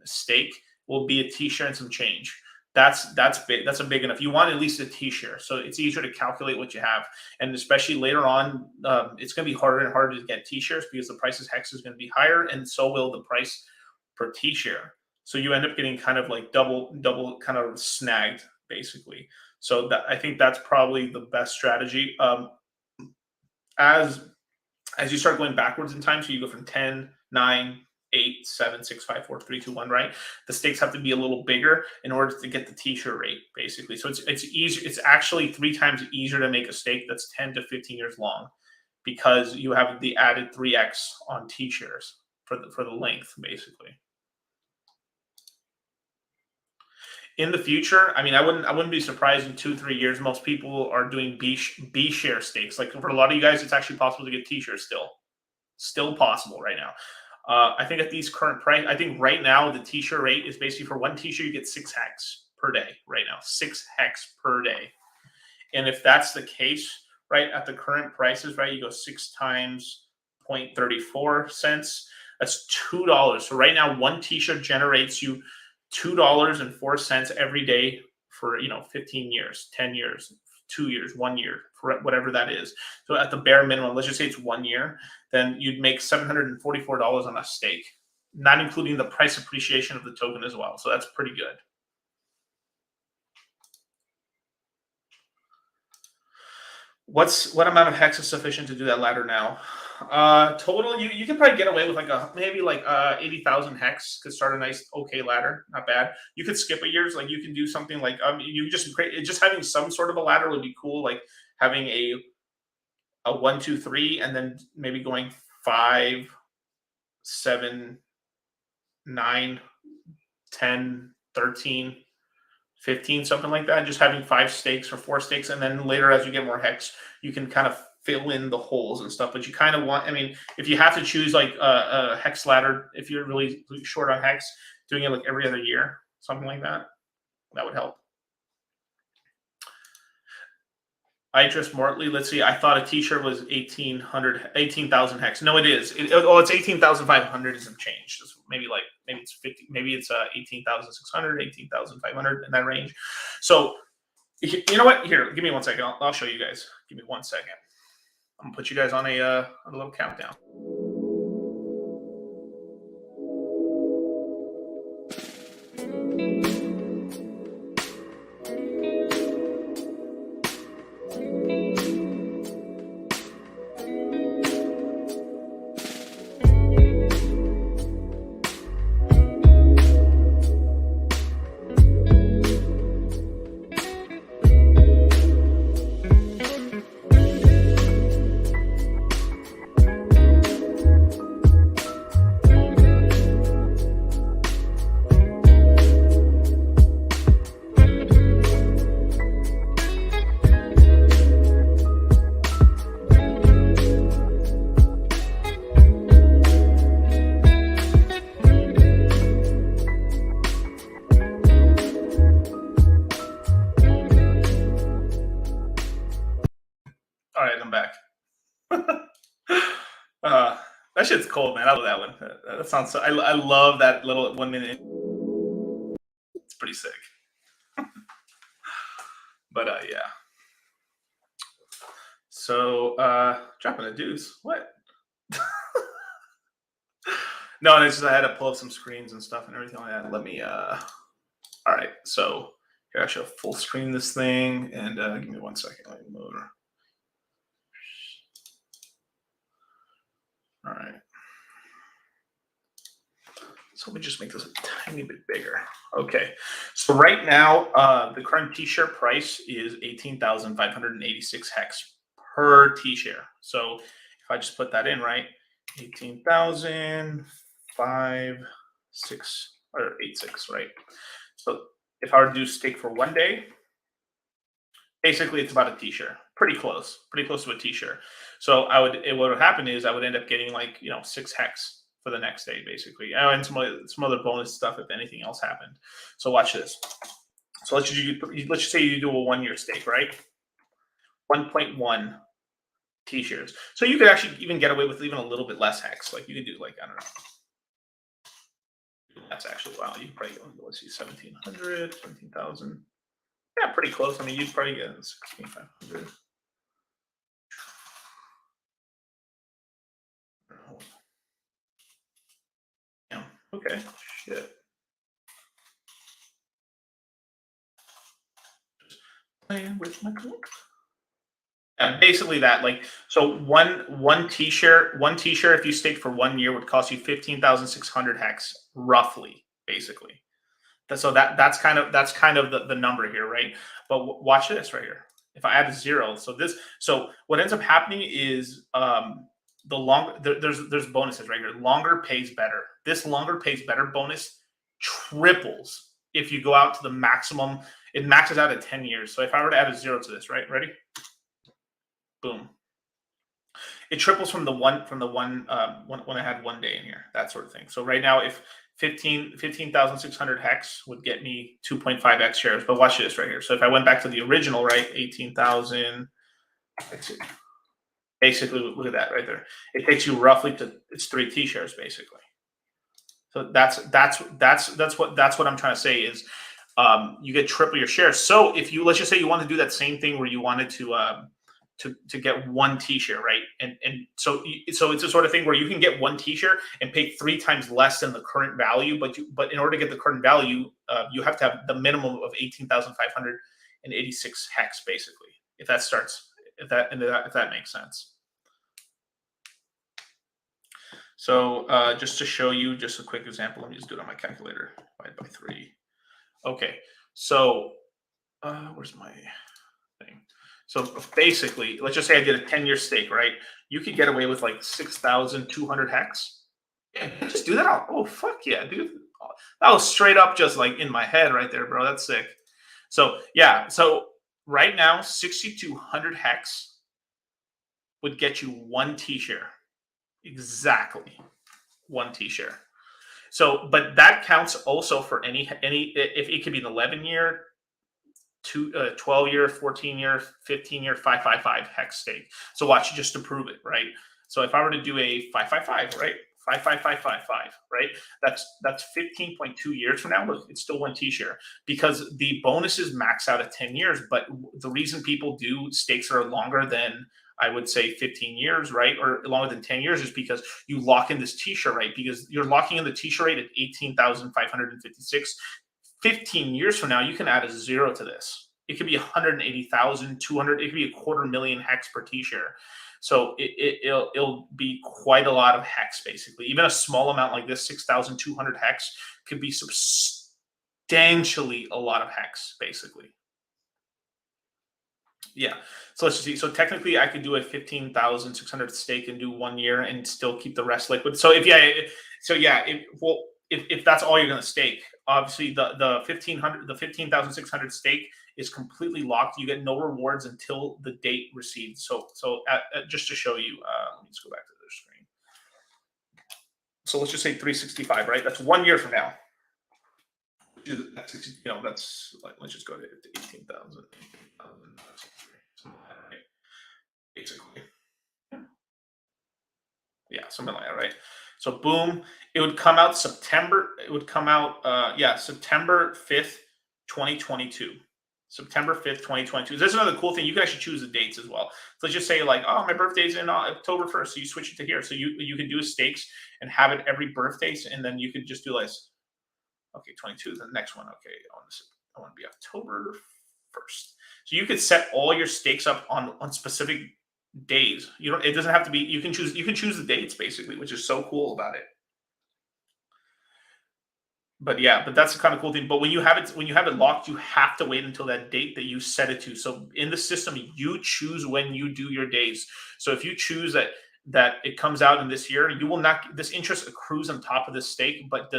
stake will be a T-shirt and some change. That's big. That's a big enough. You want at least a T-share, so it's easier to calculate what you have, and especially later on, it's going to be harder and harder to get T-shares because the price of hex is going to be higher, and so will the price per T-share. So you end up getting kind of like double kind of snagged basically. So I think that's probably the best strategy. As you start going backwards in time, so you go from 10, 9. 8, 7, 6, 5, 4, 3, 2, 1, right? The stakes have to be a little bigger in order to get the T-shirt rate, basically. So it's easy. It's actually 3 times easier to make a stake that's 10 to 15 years long because you have the added 3x on T-shares for the length, basically. In the future, I mean, I wouldn't be surprised in 2-3 years. Most people are doing B share stakes. Like for a lot of you guys, it's actually possible to get T-shirts still possible right now. I think at these current price, I think right now the T-shirt rate is basically for one T-shirt you get 6 hex per day right now, 6 hex per day. And if that's the case, right, at the current prices, right, you go 6 times 0.34 cents. That's $2. So right now, one T-shirt generates you $2.04 every day for 15 years, 10 years, 2 years, 1 year, for whatever that is. So at the bare minimum, let's just say it's 1 year, then you'd make $744 on a stake, not including the price appreciation of the token as well. So that's pretty good. What amount of hex is sufficient to do that ladder now? Total, you can probably get away with maybe 80,000 hex could start a nice okay ladder, not bad. You could skip a years, like you can do something like you just having some sort of a ladder would be cool, like having a 1, 2, 3, and then maybe going 5, 7, 9, 10, 13. 15, something like that. Just having 5 stakes or 4 stakes, and then later as you get more hex, you can kind of fill in the holes and stuff. But you kind of want, I mean, if you have to choose like a hex ladder, if you're really short on hex, doing it like every other year, something like that, that would help. Idris Mortley, let's see. I thought a t-shirt was 18,000 hex. No, it is. It's 18,500 and some change. Maybe it's 50. Maybe it's 18,600, 18,500 in that range. So you know what? Here, give me 1 second. I'll show you guys. Give me 1 second. I'm gonna put you guys on a little countdown. That shit's cold, man. I love that one. That sounds so. I love that little 1 minute. It's pretty sick. But yeah. So dropping a deuce. What? No, it's just I had to pull up some screens and stuff and everything like that. Let me. All right. So here I should full screen this thing, and give me 1 second. Let me move. All right. So let me just make this a tiny bit bigger. Okay. So right now, the current T-share price is 18,586 hex per T-share. So if I just put that in, right, 18,586 right? So if I were to do stake for 1 day, basically it's about a T-share. Pretty close to a T-share. So what would happen is I would end up getting like 6 hex for the next day, basically, and some other bonus stuff if anything else happened. So watch this. So let's just say you do a 1 year stake, right? 1.1 T-shares. So you could actually even get away with even a little bit less hex. Like you could do like, I don't know. That's actually, wow, you probably go, let's see, 1,700, 17,000. Yeah, pretty close. I mean, you'd probably get 6,500. Yeah. Okay. Shit. Just playing with my clock. Yeah, basically that. Like, so one T-share if you stake for 1 year would cost you 15,600 hex, roughly, basically. So that's kind of the number here, right? But watch this right here. If I add a 0, so what ends up happening is there's bonuses right here. Longer pays better. This longer pays better bonus triples if you go out to the maximum. It maxes out at 10 years. So if I were to add a 0 to this, right? Ready? Boom. It triples from the one when I had 1 day in here, that sort of thing. So right now, if 15,600 hex would get me 2.5x shares. But watch this right here. So if I went back to the original, right, 18,000. Basically, look at that right there. It takes you roughly to 3 T-shares basically. So that's what I'm trying to say is you get triple your shares. So if let's just say you want to do that same thing where you wanted to get 1 T-share, right? And so it's a sort of thing where you can get 1 T-share and pay 3 times less than the current value, but in order to get the current value, you have to have the minimum of 18,586 hex, basically. If that makes sense. So just to show you just a quick example, let me just do it on my calculator. Divide by 3. Okay, so where's my thing? So basically, let's just say I did a 10-year stake, right? You could get away with like 6,200 hex. Yeah, just do that. Oh, fuck yeah, dude. That was straight up just like in my head right there, bro. That's sick. So yeah, so right now 6,200 hex would get you 1 T-share. Exactly. 1 T-share. So, but that counts also for any if it could be an 11-year, 12-year, 14-year, 15-year, 555 hex stake. So watch just to prove it, right? So if I were to do a 555, right? 55555, right? That's 15.2 years from now. Look, it's still 1 T-share because the bonuses max out at 10 years. But the reason people do stakes that are longer than, I would say, 15 years, right? Or longer than 10 years is because you lock in this T-share rate, because you're locking in the T-share rate at 18,556. 15 years from now, you can add a 0 to this. It could be 180,200. It could be 250,000 hex per T-share. So it'll be quite a lot of hex, basically. Even a small amount like this, 6,200 hex, could be substantially a lot of hex, basically. Yeah. So let's just see. So technically, I could do a 15,600 stake and do 1 year and still keep the rest liquid. So if that's all you're going to stake, obviously the 15,600 stake is completely locked. You get no rewards until the date received. So just to show you, let me just go back to the screen. So let's just say 365, right? That's 1 year from now. That's like, let's just go to 18,000. Basically. Yeah, something like that, right? So boom, it would come out September. It would come out, September 5th, 2022. September 5th, 2022. This is another cool thing. You can actually choose the dates as well. So let's just say like, oh, my birthday's in October 1st. So you switch it to here. So you can do stakes and have it every birthday. And then you could just do this. Okay, 22, the next one. Okay, I want to be October 1st. So you could set all your stakes up on specific days. It doesn't have to be, you can choose the dates, basically, which is so cool about it. But yeah, that's the kind of cool thing. But when you have it locked, you have to wait until that date that you set it to. So in the system, you choose when you do your days. So if you choose that it comes out in this year, this interest accrues on top of this stake, but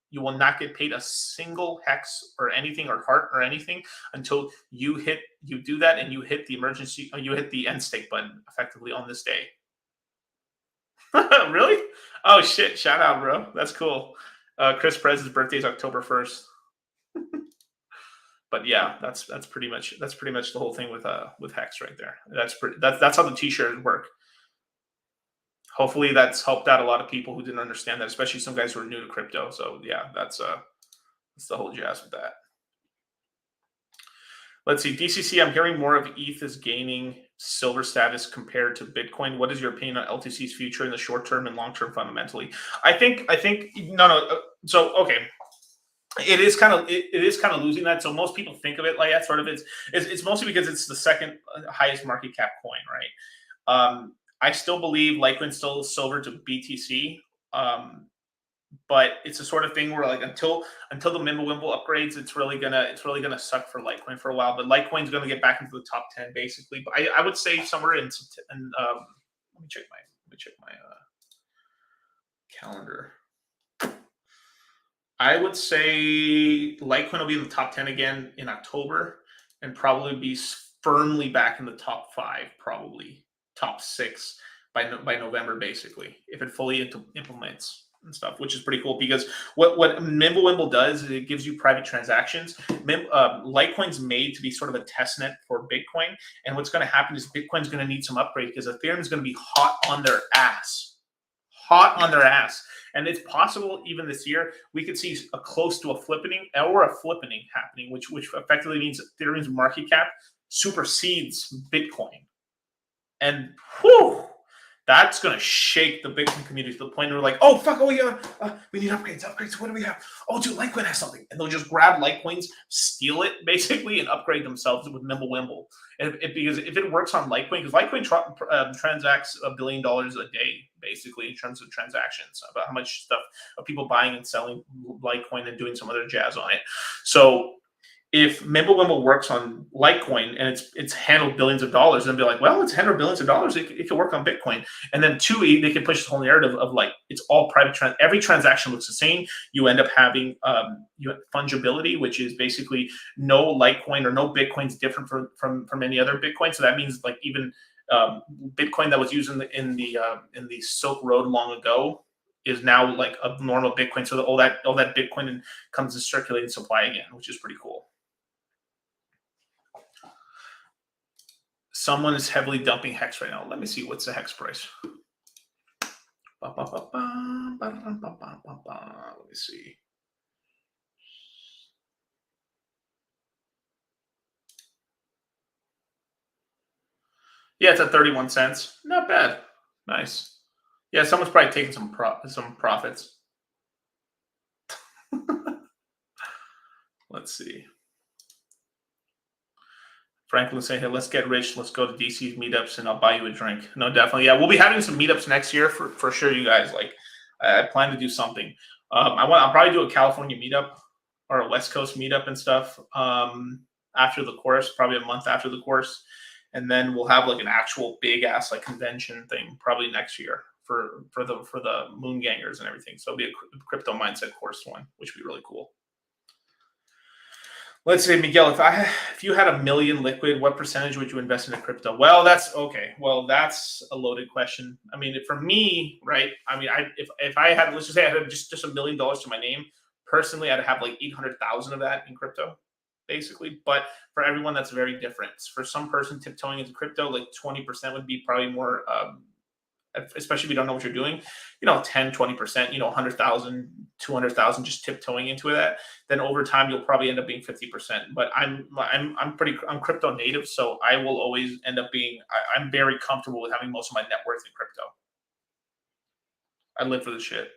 you will not get paid a single hex or anything or heart or anything until you do that and you hit the end stake button effectively on this day. Really? Oh shit! Shout out, bro. That's cool. Chris Prez's birthday is October 1st. But yeah, that's pretty much the whole thing with hex right there. That's how the T-shirts work. Hopefully that's helped out a lot of people who didn't understand that, especially some guys who are new to crypto. So yeah, that's the whole jazz with that. Let's see, DCC. I'm hearing more of ETH is gaining silver status compared to Bitcoin. What is your opinion on LTC's future in the short term and long term fundamentally? I think no. So okay, it is kind of losing that. So most people think of it like that. Sort of, it's mostly because it's the second highest market cap coin, right? I still believe Litecoin's still silver to BTC, but it's a sort of thing where like until the Mimblewimble upgrades, it's really gonna suck for Litecoin for a while. But Litecoin's gonna get back into the top 10 basically. But I would say somewhere in let me check my calendar. I would say Litecoin will be in the top 10 again in October, and probably be firmly back in the top 5, probably top 6 by November, basically, if it fully implements and stuff, which is pretty cool because what Mimblewimble does is it gives you private transactions. Litecoin's made to be sort of a test net for Bitcoin, and what's going to happen is Bitcoin's going to need some upgrade because Ethereum is going to be hot on their ass. And it's possible even this year we could see close to a flippening happening, which effectively means Ethereum's market cap supersedes Bitcoin. And whew, that's going to shake the Bitcoin community to the point where we're like, oh, fuck, oh, yeah, we need upgrades. What do we have? Oh, dude, Litecoin has something. And they'll just grab Litecoins, steal it, basically, and upgrade themselves with Mimblewimble. Because if it works on Litecoin, because Litecoin transacts $1 billion a day, basically, in terms of transactions, about how much stuff of people buying and selling Litecoin and doing some other jazz on it. So if Mimblewimble works on Litecoin and it's handled billions of dollars, and be like, well, it's handled billions of dollars. It could work on Bitcoin. And then two, they can push this whole narrative of like it's all private. Every transaction looks the same. You end up having you have fungibility, which is basically no Litecoin or no Bitcoin is different from any other Bitcoin. So that means like even Bitcoin that was used in the Silk Road long ago is now like a normal Bitcoin. So all that Bitcoin comes to circulating supply again, which is pretty cool. Someone is heavily dumping HEX right now. Let me see what's the HEX price. Let me see. Yeah, it's at 31 cents. Not bad. Nice. Yeah, someone's probably taking some profits. Let's see. Franklin saying, hey, let's get rich. Let's go to DC's meetups and I'll buy you a drink. No, definitely. Yeah, we'll be having some meetups next year for sure, you guys. Like, I plan to do something. I'll probably do a California meetup or a West Coast meetup and stuff after the course, probably a month after the course. And then we'll have like an actual big ass like convention thing probably next year for the Moon Gangers and everything. So it'll be a crypto mindset course one, which would be really cool. Let's say, Miguel, if you had $1 million liquid, what percentage would you invest into crypto? Well, that's okay. Well, that's a loaded question. I mean, for me, right? I mean, if I had, let's just say I had just $1 million to my name, personally, I'd have like 800,000 of that in crypto, basically. But for everyone, that's very different. For some person tiptoeing into crypto, like 20% would be probably more. Especially if you don't know what you're doing, 10, 20%, 100,000, 200,000, just tiptoeing into that. Then over time, you'll probably end up being 50%. But I'm crypto native, so I will always end up being. I'm very comfortable with having most of my net worth in crypto. I live for the shit.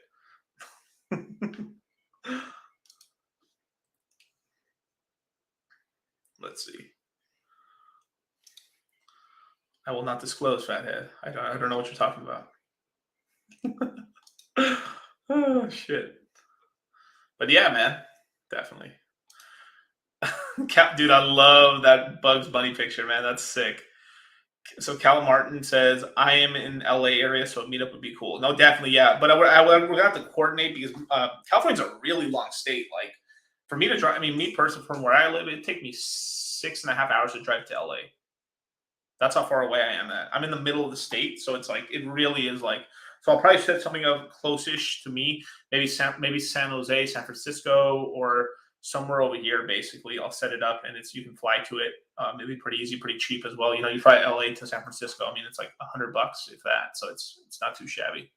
Let's see. I will not disclose, fathead. I don't know what you're talking about. Oh shit! But yeah, man, definitely. Dude, I love that Bugs Bunny picture, man. That's sick. So Cal Martin says, I am in LA area, so a meetup would be cool. No, definitely, yeah. But we're going to have to coordinate because California's a really long state. Like, for me to drive, I mean, me personally, from where I live, it'd take me 6.5 hours to drive to LA. That's how far away I am at. I'm in the middle of the state, so it's like, it really is like, so I'll probably set something up close-ish to me, maybe San Jose, San Francisco, or somewhere over here. Basically, I'll set it up, and you can fly to it. It'd be pretty easy, pretty cheap as well. You fly LA to San Francisco. I mean, it's like $100 if that. So it's not too shabby.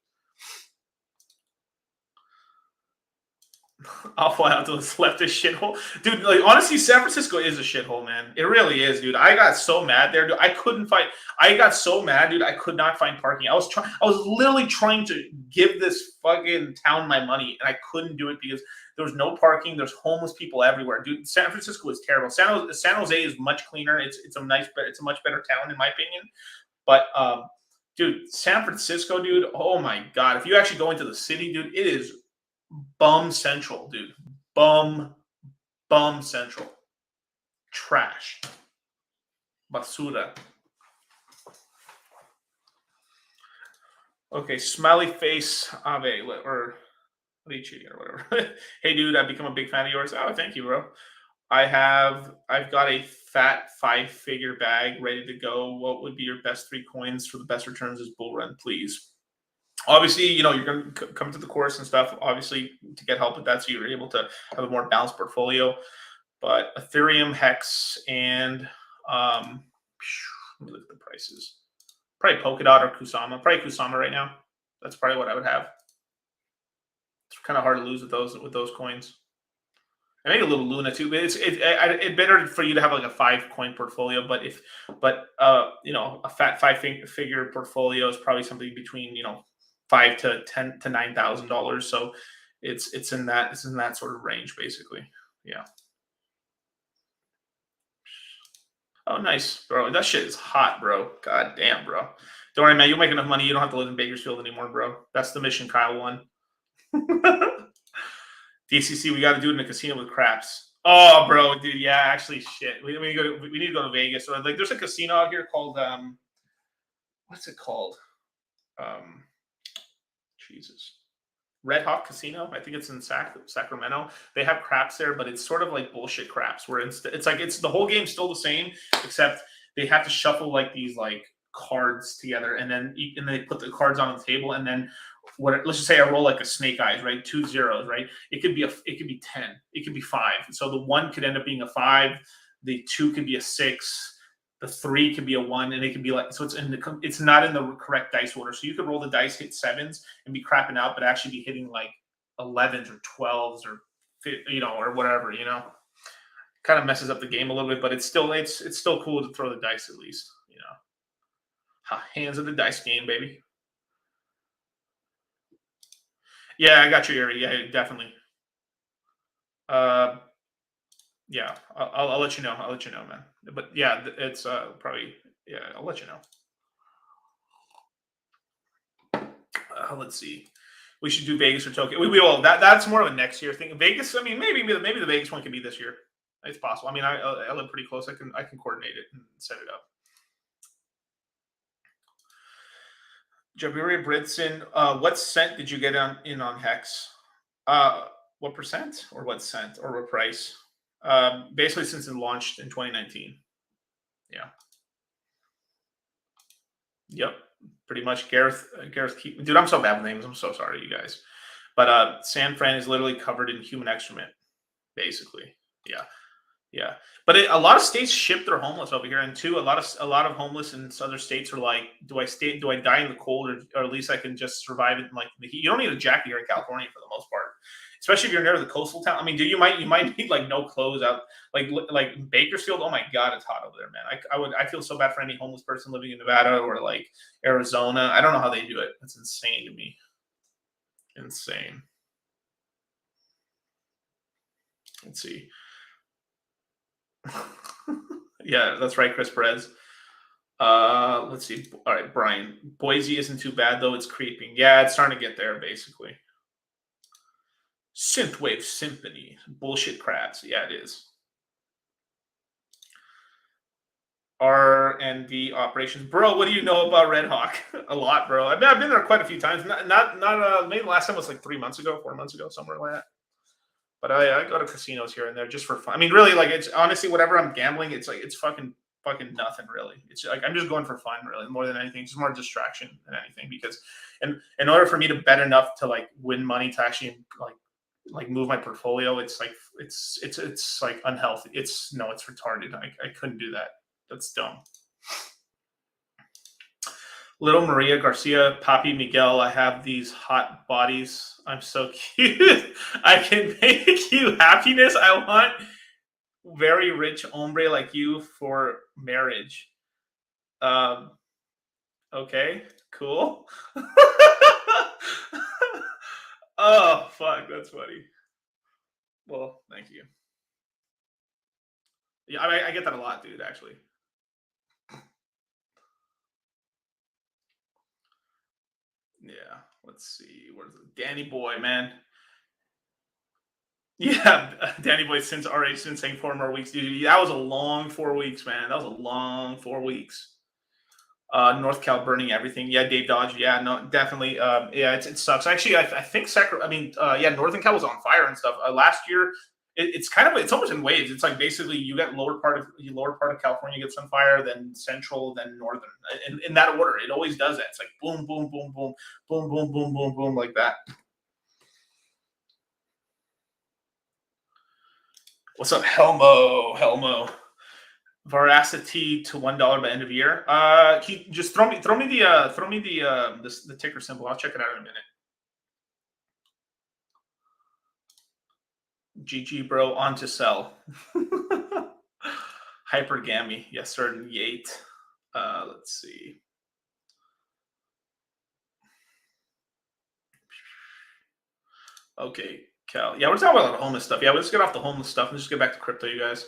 I'll fly out to this leftist shithole, dude. Like, honestly, San Francisco is a shithole, man. It really is, dude. I got so mad there, dude. I got so mad, dude. I could not find parking. I was literally trying to give this fucking town my money, and I couldn't do it because there was no parking. There's homeless people everywhere, dude. San Francisco is terrible. San Jose is much cleaner. It's a much better town in my opinion. But dude, San Francisco, dude. Oh my god, if you actually go into the city, dude, it is bum central, dude. Bum central. Trash. Basura. Okay, smiley face Ave or Lychee or whatever. Hey, dude, I've become a big fan of yours. Oh, thank you, bro. I've got a fat 5-figure bag ready to go. What would be your best 3 coins for the best returns this bull run, please? Obviously, you're going to come to the course and stuff, obviously, to get help with that, so you're able to have a more balanced portfolio. But Ethereum, HEX, and let me look at the prices. Probably Polkadot or Kusama. Probably Kusama right now. That's probably what I would have. It's kind of hard to lose with those coins. I make a little Luna too, but it's better for you to have like a 5-coin portfolio. But a fat 5-figure portfolio is probably something between $5,000 to $10,000 to $9,000. So it's in that sort of range, basically. Yeah. Oh, nice, bro. That shit is hot, bro. God damn, bro. Don't worry, man. You'll make enough money. You don't have to live in Bakersfield anymore, bro. That's the mission Kyle won. DCC, we got to do it in a casino with craps. Oh, bro, dude, yeah, actually, shit. We need to go to Vegas. Or like, there's a casino out here called what's it called? Um, Jesus. Red Hawk Casino. I think it's in Sacramento. They have craps there, but it's sort of like bullshit craps where it's like it's the whole game's still the same, except they have to shuffle like these like cards together, and then they put the cards on the table, and then let's just say I roll like a snake eyes, right? 2 zeros, right? It could be 10, it could be 5. So the 1 could end up being a 5, the 2 could be a 6, the 3 could be a 1, and it could be like, so it's not in the correct dice order. So you could roll the dice, hit 7s, and be crapping out, but actually be hitting like 11s or 12s or or whatever. Kind of messes up the game a little bit, but it's still cool to throw the dice at least. Hands of the dice game, baby. Yeah, I got you, Eri. Yeah, definitely. Yeah, I'll let you know. I'll let you know, man. But yeah, it's probably, yeah. I'll let you know. Let's see. We should do Vegas or Tokyo. We will. That's more of a next year thing. Vegas. I mean, maybe the Vegas one could be this year. It's possible. I mean, I live pretty close. I can coordinate it and set it up. Jabiri Bridson, what cent did you get in on Hex? What percent or what cent or what price? Basically, since it launched in 2019. Yeah. Yep. Pretty much. Gareth. Dude, I'm so bad with names. I'm so sorry, you guys. But San Fran is literally covered in human excrement, basically. Yeah. Yeah, but a lot of states ship their homeless over here, and two, a lot of homeless in other states are like, do I die in the cold, or at least I can just survive it in like the heat? You don't need a jacket here in California for the most part, especially if you're near the coastal town. I mean, you might need like no clothes out, like Bakersfield. Oh my God, it's hot over there, man. I feel so bad for any homeless person living in Nevada or like Arizona. I don't know how they do it. It's insane to me. Insane. Let's see. Yeah, that's right, Chris Perez. Let's see. All right, Brian. Boise isn't too bad though. It's creeping. Yeah, it's starting to get there, basically. Synthwave Symphony. Bullshit crabs. Yeah, it is. R&D operations. Bro, what do you know about Red Hawk? A lot, bro. I've been there quite a few times. Maybe the last time was like 3 months ago, 4 months ago, somewhere like that. But I go to casinos here and there just for fun. I mean, really, like, it's honestly whatever I'm gambling, it's like it's fucking nothing really. It's like I'm just going for fun, really, more than anything. It's just more distraction than anything. Because in order for me to bet enough to like win money to actually like move my portfolio, it's like it's like unhealthy. It's retarded. I couldn't do that. That's dumb. Little Maria Garcia, Papi Miguel, I have these hot bodies. I'm so cute. I can make you happiness. I want very rich hombre like you for marriage. Okay, cool. Oh, fuck, that's funny. Well, thank you. Yeah, I get that a lot, dude, actually. Yeah, let's see. Where's Danny Boy, man? Yeah, Danny Boy since RH been saying 4 more weeks, dude. That was a long 4 weeks, man. That was a long 4 weeks. North Cal burning everything. Yeah, Dave Dodge. Yeah, no, definitely. Yeah, it sucks. Actually, I think yeah, Northern Cal was on fire and stuff. Last year, it's almost in waves. It's like basically you get lower part of California gets on fire, then central, then northern, in that order. It always does that. It's like boom, boom, boom, boom, boom, boom, boom, boom, boom, like that. What's up, Helmo? Veracity to $1 by end of year. Just throw me the ticker symbol. I'll check it out in a minute. GG, bro. On to sell. Hypergamy. Yes, sir. Yate. Let's see. Okay, Cal. Yeah, we're talking about the homeless stuff. Yeah, let's get off the homeless stuff and just get back to crypto, you guys.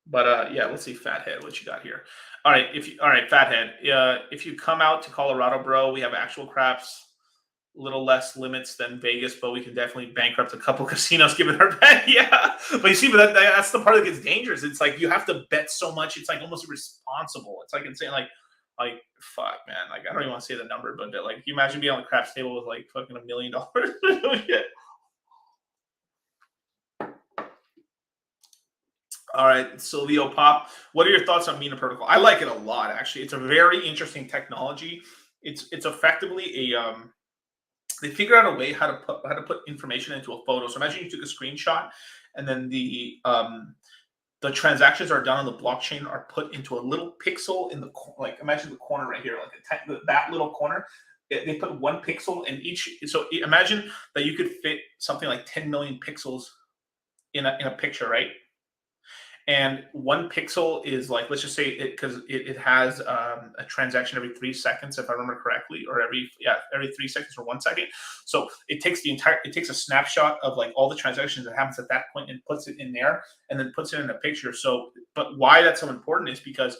But yeah, let's see, Fathead, what you got here. All right, Fathead. If you come out to Colorado, bro, we have actual craps. little less limits than Vegas, but we can definitely bankrupt a couple casinos given our bet. Yeah, but you see, but that's the part that gets dangerous. It's like you have to bet so much. It's like almost irresponsible. It's like insane. Like fuck, man. Like I don't even want to say the number, but like you imagine being on the craps table with like fucking $1 million. Shit. All right, Silvio Pop. What are your thoughts on Mina Protocol? I like it a lot, actually. It's a very interesting technology. It's effectively a they figured out a way how to put information into a photo. So imagine you took a screenshot, and then the transactions are done on the blockchain are put into a little pixel in the like imagine the corner right here, like that little corner. They put one pixel in each. So imagine that you could fit something like 10 million pixels in a picture, right? And one pixel is like, let's just say it because it has a transaction every 3 seconds, if I remember correctly, or every 3 seconds or 1 second. So it takes a snapshot of like all the transactions that happens at that point and puts it in there, and then puts it in a picture. So, but why that's so important is because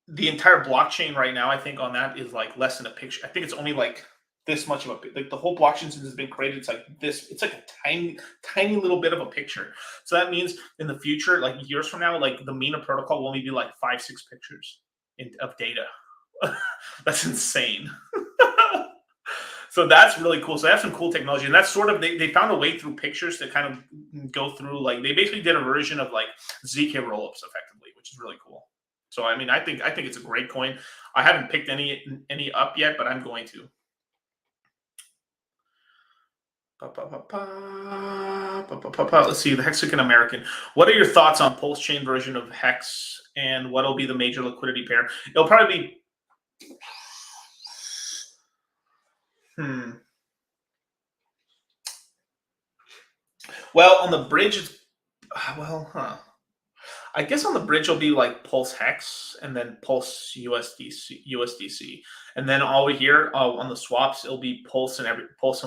the entire blockchain right now, I think on that is like less than a picture. I think it's only like this much of a like the whole blockchain since it's been created. It's like this. It's like a tiny little bit of a picture. So that means in the future, like years from now, like the Mina protocol will only be like 5-6 pictures of data. That's insane. So that's really cool. So they have some cool technology, and that's sort of they found a way through pictures to kind of go through like they basically did a version of like ZK rollups effectively, which is really cool. So I mean, I think it's a great coin. I haven't picked any up yet, but I'm going to. Let's see, the Mexican American. What are your thoughts on pulse chain version of Hex, and what'll be the major liquidity pair? It'll probably be. Well, on the bridge, I guess on the bridge will be like Pulse Hex and then Pulse USDC, and then over here on the swaps it'll be Pulse and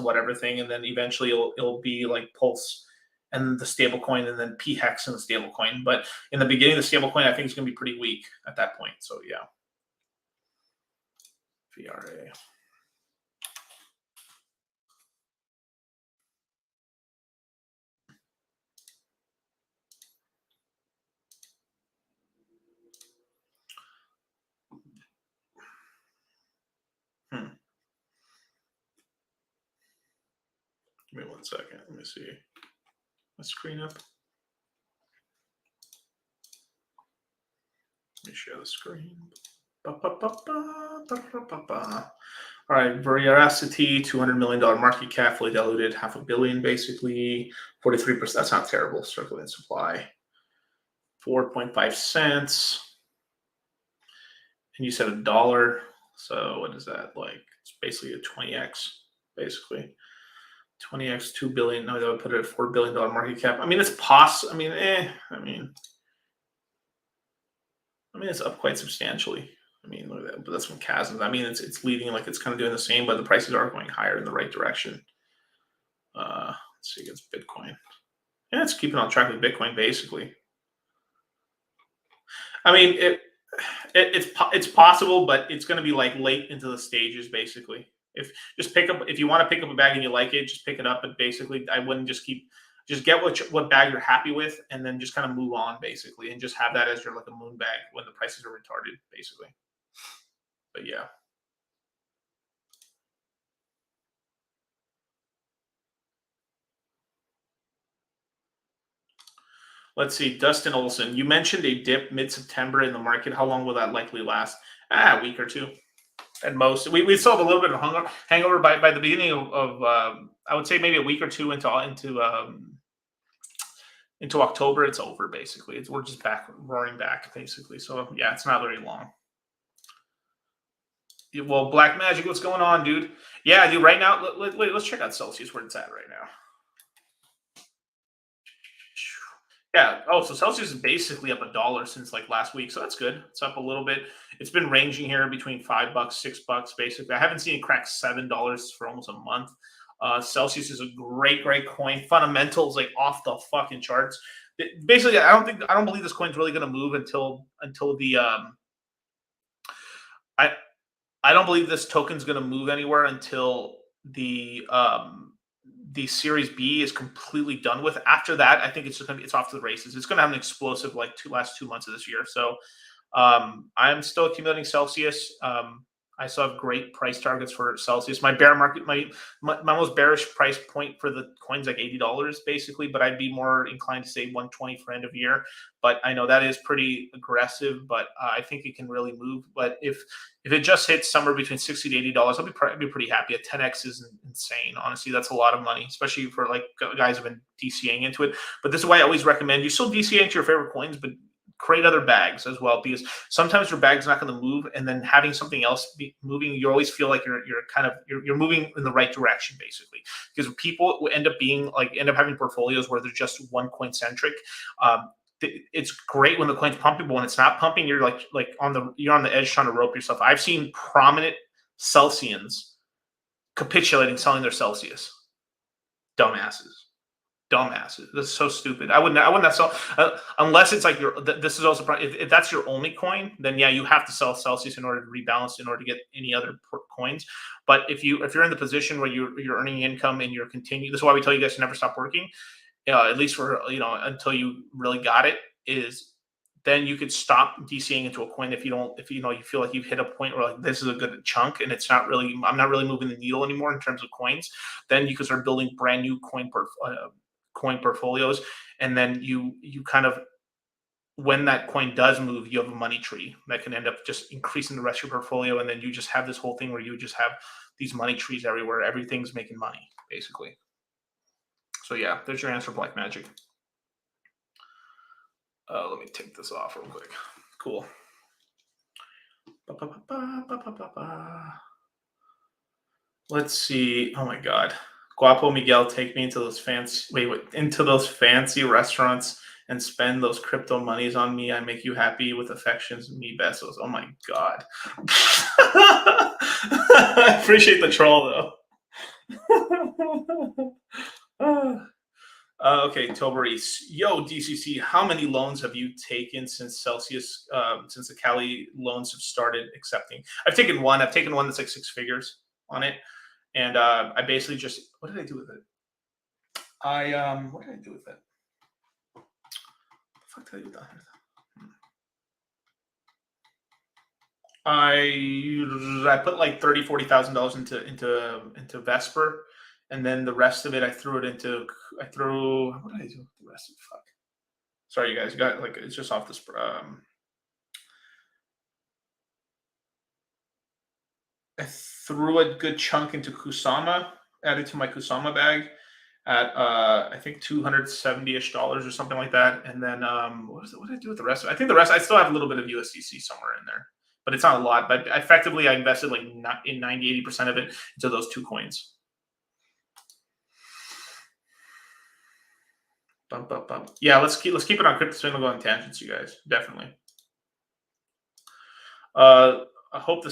whatever thing, and then eventually it'll be like Pulse and the stablecoin, and then P Hex and the stablecoin. But in the beginning, the stablecoin I think is going to be pretty weak at that point. So yeah, VRA. Give me 1 second. Let me see my screen up. Let me share the screen. All right, Veracity, $200 million market cap, fully diluted, $500 million basically, 43%. That's not terrible. Circulating supply, 4.5 cents. And you said $1. So what is that like? It's basically a 20x, basically. 20x, 2 billion. No, that would put it at $4 billion market cap. I mean, it's possible. I mean, it's up quite substantially. I mean, look at that. But that's from chasms. I mean, it's leading like it's kind of doing the same, but the prices are going higher in the right direction. Let's see against Bitcoin. Yeah, it's keeping on track with Bitcoin basically. I mean, it's possible, but it's going to be like late into the stages basically. If you want to pick up a bag and you like it, just pick it up. But basically, I wouldn't just get what bag you're happy with, and then just kind of move on basically, and just have that as your like a moon bag when the prices are retarded basically. But yeah. Let's see, Dustin Olson. You mentioned a dip mid-September in the market. How long will that likely last? A week or two. At most, we still have a little bit of hangover by the beginning of I would say maybe a week or two into October. It's over basically. We're just roaring back basically. So yeah, it's not very long. Well, Black Magic, what's going on, dude? Yeah, dude. Right now, let's check out Celsius where it's at right now. Yeah. Oh, so Celsius is basically up $1 since like last week, so that's good. It's up a little bit. It's been ranging here between $5, $6, basically. I haven't seen it crack $7 for almost a month. Celsius is a great coin. Fundamentals like off the fucking charts. Basically, I don't believe this coin's really going to move until the I don't believe this token's going to move anywhere until the Series B is completely done with. After that, I think it's just it's off to the races. It's going to have an explosive like last 2 months of this year. So I'm still accumulating Celsius. I still have great price targets for Celsius. My bear market, my most bearish price point for the coin's like $80 basically, but I'd be more inclined to say 120 for end of year. But I know that is pretty aggressive, but I think it can really move. But if it just hits somewhere between $60 to $80, I'll be pretty happy. A 10x is insane. Honestly, that's a lot of money, especially for like guys who've been DCAing into it. But this is why I always recommend you still DCA into your favorite coins, but create other bags as well, because sometimes your bag's not going to move, and then having something else be moving, you always feel like you're moving in the right direction, basically. Because people end up having portfolios where they're just one coin centric. It's great when the coin's pumping, but when it's not pumping, you're you're on the edge trying to rope yourself. I've seen prominent Celsians capitulating, selling their Celsius. Dumbasses. That's so stupid. I wouldn't sell unless it's like this is also if that's your only coin, then yeah, you have to sell Celsius in order to rebalance, in order to get any other coins. But if you're in the position where you're earning income and you're continuing, this is why we tell you guys to never stop working, at least for until you really got it, is then you could stop DCing into a coin if you feel like you've hit a point where like this is a good chunk and I'm not really moving the needle anymore in terms of coins. Then you can start building brand new coin portfolios, and then you kind of, when that coin does move, you have a money tree that can end up just increasing the rest of your portfolio, and then you just have this whole thing where you just have these money trees everywhere. Everything's making money basically. So yeah, there's your answer, Black Magic. Let me take this off real quick. Cool. Let's see. Oh my God. Guapo Miguel, take me into those fancy restaurants and spend those crypto monies on me. I make you happy with affections, me Besos. Oh my God. I appreciate the troll though. Okay, Toberis. Yo, DCC, how many loans have you taken since Celsius, since the Cali loans have started accepting? I've taken one. I've taken one that's like 6 figures on it. And I basically just, what did I do with it? What did I do with it? What the fuck did I do with that? I put like $40,000 into Vesper, and then the rest of it I threw, what did I do with the rest of it? Fuck. Sorry, you guys. You got like, it's just off this. I threw a good chunk into Kusama, added to my Kusama bag at I think $270-ish or something like that. And then what did I do with the rest of it? I think the rest, I still have a little bit of USDC somewhere in there, but it's not a lot. But effectively, I invested like in 90-80% of it into those 2 coins. Yeah, let's keep it on crypto. We'll go on tangents, you guys. Definitely. I hope the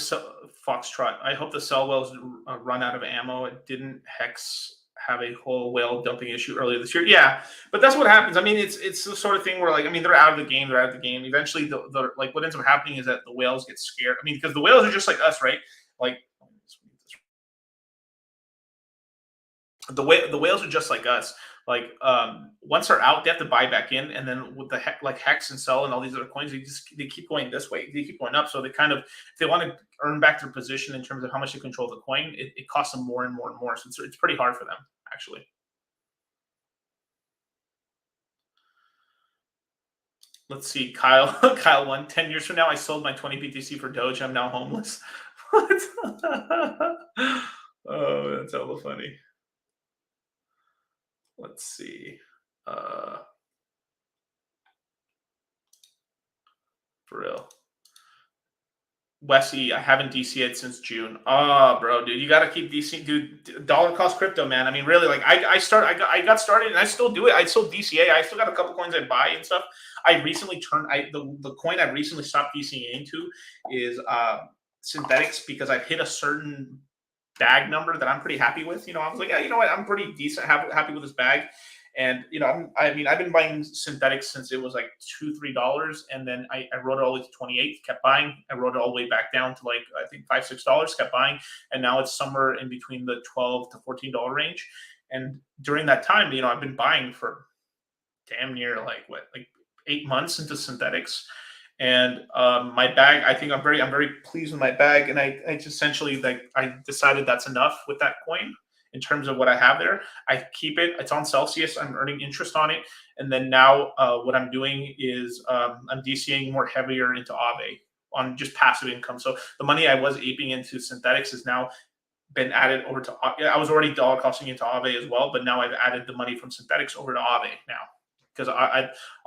Foxtrot. I hope the cell wells run out of ammo. It didn't Hex have a whole whale dumping issue earlier this year? Yeah, but that's what happens. I mean, it's the sort of thing where, like, I mean, they're out of the game. They're out of the game. Eventually, the like, what ends up happening is that the whales get scared. I mean, because the whales are just like us, right? Like, the whales are just like us. Like, once they're out, they have to buy back in, and then with the Hex and Cell and all these other coins, they keep going this way. They keep going up. So they kind of, if they want to earn back their position in terms of how much they control the coin, it costs them more and more and more. So it's pretty hard for them, actually. Let's see, Kyle. Kyle won. 10 years from now, I sold my 20 BTC for Doge. I'm now homeless. What? Oh, that's hella funny. Let's see. For real. Westy, I haven't DC'd since June. Oh, bro, dude, you got to keep DC, dude. Dollar cost crypto, man. I mean, really, like, I got started, and I still do it. I still DCA. I still got a couple coins I buy and stuff. I recently turned the coin I recently stopped DCing into is synthetics, because I've hit a certain bag number that I'm pretty happy with. You know, I was like, yeah, you know what, I'm pretty decent, happy with this bag. And I've been buying synthetics since it was like $2-3, and then I rode it all the way to 28, kept buying. I rode it all the way back down to like I think $5-6, kept buying, and now it's somewhere in between the $12 to $14 range. And during that time, I've been buying for damn near like 8 months into synthetics. And my bag, I think I'm very pleased with my bag, and I just essentially I decided that's enough with that coin in terms of what I have there. I keep it. It's on Celsius. I'm earning interest on it, and then now what I'm doing is I'm DCing more heavier into Aave on just passive income. So the money I was aping into synthetics has now been added over to. I was already dollar costing into Aave as well, but now I've added the money from synthetics over to Aave now. Because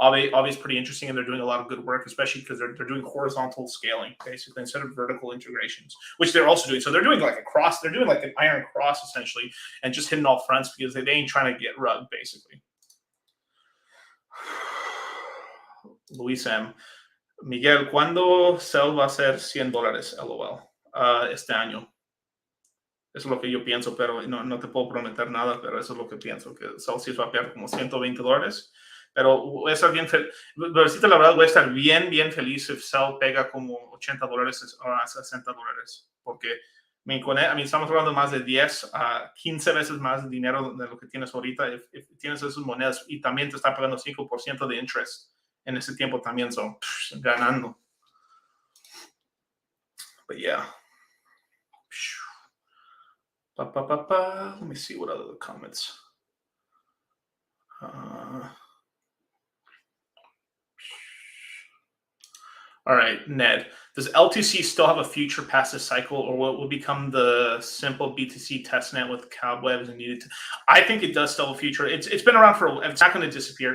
Aave is pretty interesting, and they're doing a lot of good work, especially because they're doing horizontal scaling basically instead of vertical integrations, which they're also doing. So they're doing like a cross, they're doing like an iron cross essentially, and just hitting all fronts because they ain't trying to get rugged basically. Luis M. Miguel, ¿cuándo Cell va a ser $100? LOL. Este año. Eso es lo que yo pienso, pero no te puedo prometer nada, pero eso es lo que pienso, que Celsius va a pegar como $120. Pero voy a estar bien feliz. Pero decirte la verdad, voy a estar bien feliz si Cell pega como $80 o a $60. Porque estamos hablando de más de 10 a 15 veces más dinero de lo que tienes ahorita. If tienes esas monedas y también te está pagando 5% de interest en ese tiempo también son ganando. But yeah. Let me see what other comments. All right, Ned. Does LTC still have a future past this cycle, or what will become the simple BTC testnet with cobwebs and needed to? I think it does still have a future. It's been around for. It's not going to disappear.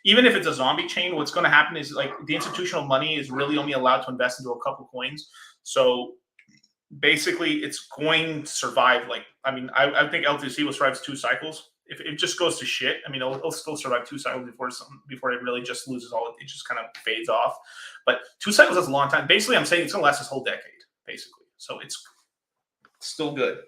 Even if it's a zombie chain, what's going to happen is like the institutional money is really only allowed to invest into a couple coins. So basically, it's going to survive. I think LTC will survive 2 cycles. If it just goes to shit, it'll still survive 2 cycles before it really just loses all. It just kind of fades off. But 2 cycles is a long time. Basically, I'm saying it's going to last this whole decade, basically. So it's still good.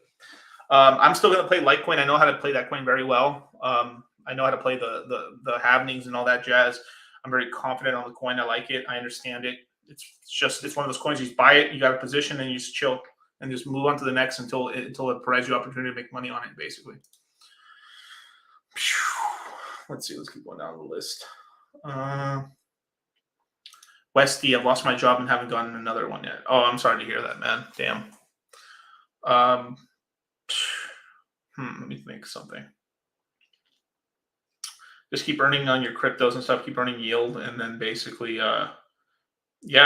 I'm still going to play Litecoin. I know how to play that coin very well. I know how to play the halvenings and all that jazz. I'm very confident on the coin. I like it. I understand it. It's one of those coins. You just buy it, you got a position, and you just chill and just move on to the next until it provides you opportunity to make money on it, basically. Let's see. Let's keep going down the list. Westy, I've lost my job and haven't gotten another one yet. Oh, I'm sorry to hear that, man. Damn. Let me think something. Just keep earning on your cryptos and stuff. Keep earning yield, and then basically, yeah,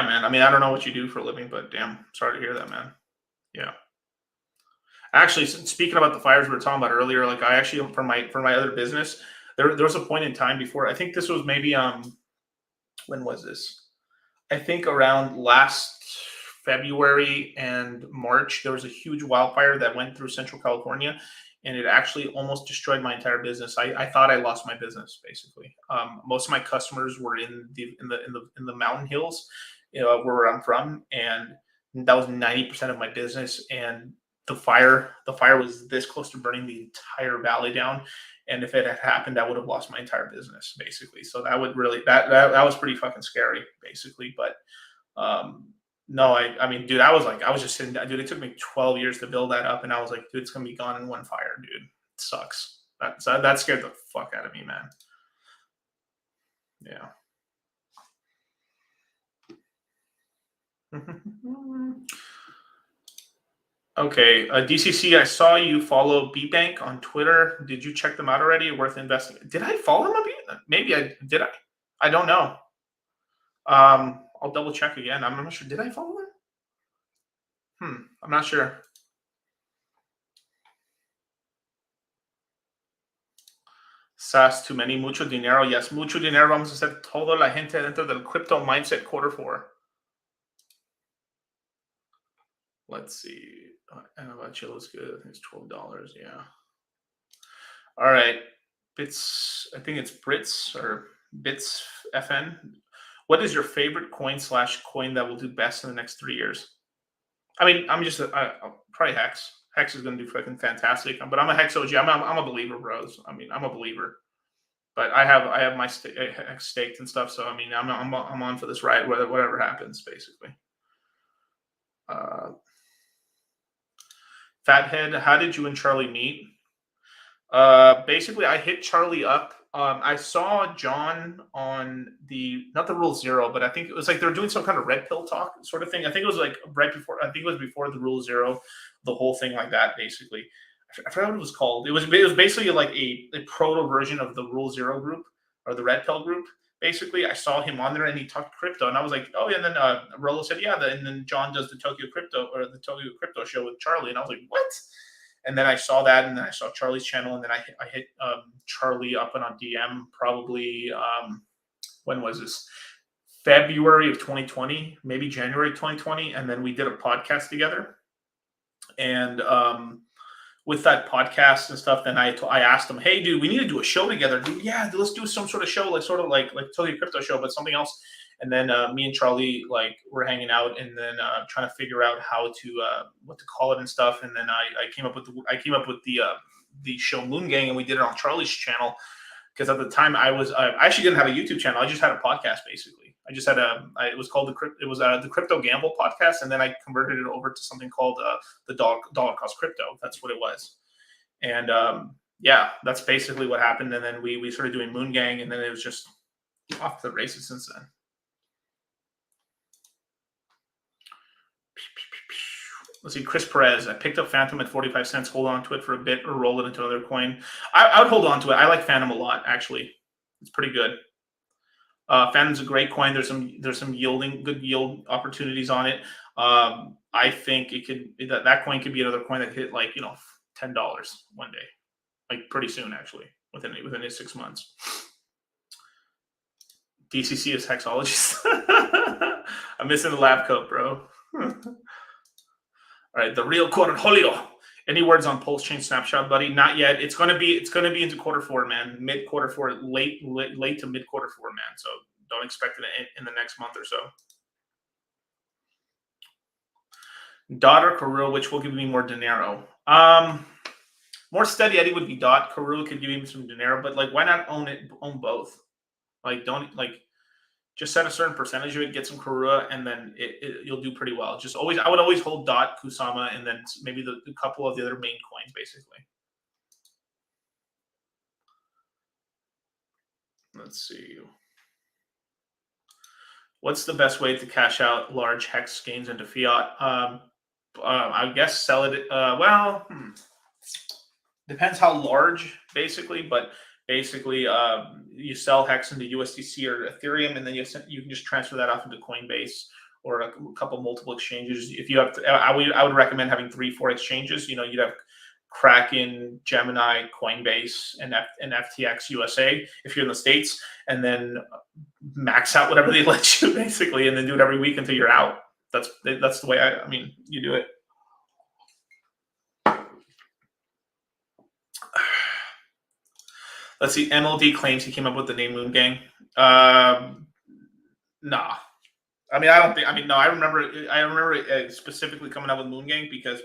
man. I don't know what you do for a living, but damn, sorry to hear that, man. Yeah. Actually, speaking about the fires we were talking about earlier, like I actually for my other business, there was a point in time before. I think this was maybe when was this? I think around last February and March, there was a huge wildfire that went through Central California, and it actually almost destroyed my entire business. I thought I lost my business basically. Most of my customers were in the mountain hills, where I'm from, and that was 90% of my business. And the fire was this close to burning the entire valley down. And if it had happened, I would have lost my entire business, basically. So that would really that was pretty fucking scary, basically. But no, dude, I was just sitting down, dude. It took me 12 years to build that up, and I was like, dude, it's gonna be gone in one fire, dude. It sucks. That scared the fuck out of me, man. Yeah. Okay, DCC, I saw you follow BBank on Twitter. Did you check them out already? Worth investing. Did I follow them? Maybe I did. I don't know. I'll double check again. I'm not sure. Did I follow them? I'm not sure. SAS, too many, mucho dinero. Yes, mucho dinero. Vamos a hacer toda la gente dentro del crypto mindset Q4. Let's see. Anavachi looks good. I think it's $12. Yeah. All right. Bits. I think it's Brits or Bits FN. What is your favorite coin/coin that will do best in the next 3 years? I'm probably Hex. Hex is going to do fucking fantastic. But I'm a Hex OG. I'm a believer, bros. I'm a believer. But I have my staked and stuff. So I mean, I'm on for this ride, whatever happens, basically. Fathead, how did you and Charlie meet? Basically, I hit Charlie up. I saw John on not the Rule Zero, but I think it was like they were doing some kind of red pill talk sort of thing. I think it was like right before. I think it was before the Rule Zero, the whole thing like that. Basically, I forgot what it was called. It was basically like a proto version of the Rule Zero group or the red pill group. Basically, I saw him on there and he talked crypto, and I was like, oh yeah. And then Rolo said, yeah. And then John does the Tokyo Crypto show with Charlie, and I was like, what? And then I saw that, and then I saw Charlie's channel, and then I hit Charlie up and on DM probably when was this? February of 2020, maybe January 2020, and then we did a podcast together. And with that podcast and stuff, then I asked him, hey, dude, we need to do a show together, dude. Yeah, let's do some sort of show, like sort of like Totally Crypto show, but something else. And then me and Charlie were hanging out, and then trying to figure out how to what to call it and stuff. And then I came up with the show Moon Gang, and we did it on Charlie's channel because at the time I actually didn't have a YouTube channel. I just had a podcast basically. I just had it was called the Crypto Gamble podcast, and then I converted it over to something called the Dollar Cost Crypto. That's what it was. And yeah, that's basically what happened. And then we started doing Moon Gang, and then it was just off to the races since then. Let's see, Chris Perez. I picked up Phantom at 45 cents. Hold on to it for a bit or roll it into another coin. I would hold on to it. I like Phantom a lot, actually. It's pretty good. Phantom's a great coin. There's some good yield opportunities on it. I think that coin could be another coin that hit $10 one day, like pretty soon, actually, within 6 months. DCC is hexologist. I'm missing the lab coat, bro. All right, the real Cornholio. Any words on Pulse Chain Snapshot, buddy? Not yet. It's gonna be into Q4, man. Mid Q4, late to mid Q4, man. So don't expect it in the next month or so. Dot or Karua, which will give me more dinero? More steady Eddie would be Dot. Karua could give me some dinero, but why not own both? Just set a certain percentage of it, get some Karua, and then you'll do pretty well. I would always hold Dot, Kusama, and then maybe the couple of the other main coins, basically. Let's see. What's the best way to cash out large hex gains into fiat? I guess sell it. Depends how large, basically, but basically you sell hex into USDC or Ethereum, and then you can just transfer that off into Coinbase or a couple multiple exchanges. If you have I would recommend having 3-4 exchanges. You'd have Kraken, Gemini, Coinbase, and FTX USA if you're in the States, and then max out whatever they let you, basically, and then do it every week until you're out. That's the way you do it. Let's see. MLD claims he came up with the name Moon Gang. Nah. I don't think. No. I remember specifically coming up with Moon Gang because,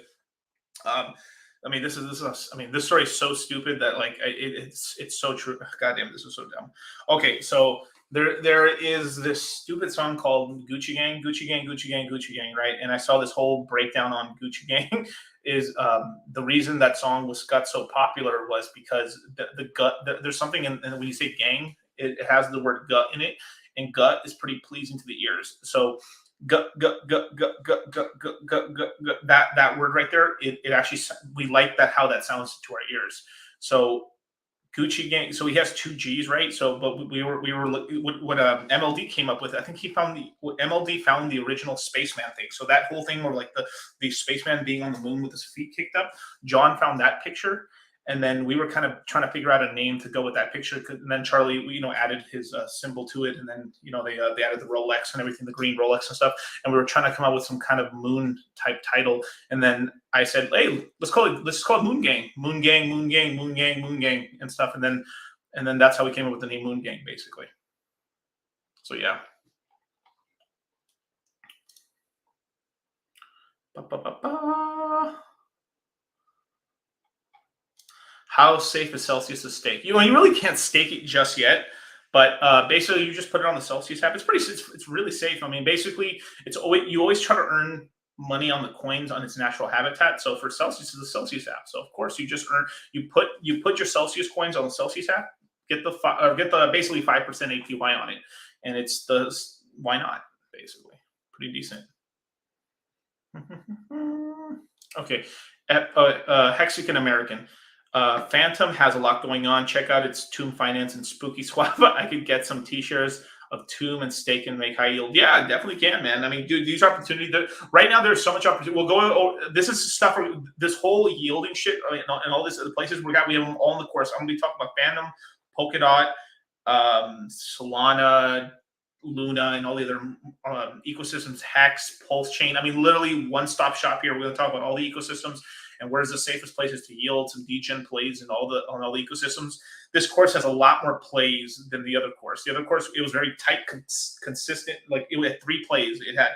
this story is so stupid that it's so true. God damn, this is so dumb. Okay, so there is this stupid song called Gucci Gang, Gucci Gang, Gucci Gang, Gucci Gang, right? And I saw this whole breakdown on Gucci Gang. Is the reason that song got so popular was because the gut. There's something in when you say gang, it has the word gut in it, and gut is pretty pleasing to the ears. So gut, that word right there, it actually, we like that, how that sounds to our ears. So Gucci Gang. So he has 2 G's, right? So, but we were what MLD came up with. I think MLD found the original spaceman thing. So that whole thing where the spaceman being on the moon with his feet kicked up. John found that picture, and then we were kind of trying to figure out a name to go with that picture. And then Charlie, added his symbol to it, and then they added the Rolex and everything, the green Rolex and stuff. And we were trying to come up with some kind of moon type title. And then I said, hey, let's call it Moon Gang, Moon Gang, Moon Gang, Moon Gang, Moon Gang, and stuff. And then that's how we came up with the name Moon Gang, basically. So yeah. How safe is Celsius to stake? You really can't stake it just yet, but basically you just put it on the Celsius app. It's really safe. I mean, basically you always try to earn money on the coins on its natural habitat. So for Celsius, it's a Celsius app. So of course you put your Celsius coins on the Celsius app, get the basically 5% APY on it, and why not, basically pretty decent. Okay, Mexican American. Phantom has a lot going on. Check out its Tomb Finance and Spooky Swap. I could get some t-shirts of Tomb and stake and make high yield. Yeah, definitely can, man. I mean, dude, these opportunities. Right now, there's so much opportunity. We'll go. This is stuff. This whole yielding shit and all this other places we have them all in the course. I'm gonna be talking about Phantom, Polkadot, Solana, Luna, and all the other ecosystems, Hex, Pulse Chain. I mean, literally one-stop shop here. We're going to talk about all the ecosystems and where's the safest places to yield, some degen plays, and all the ecosystems. This course has a lot more plays than the other course. The other course, it was very tight, consistent. Like it had 3 plays. It had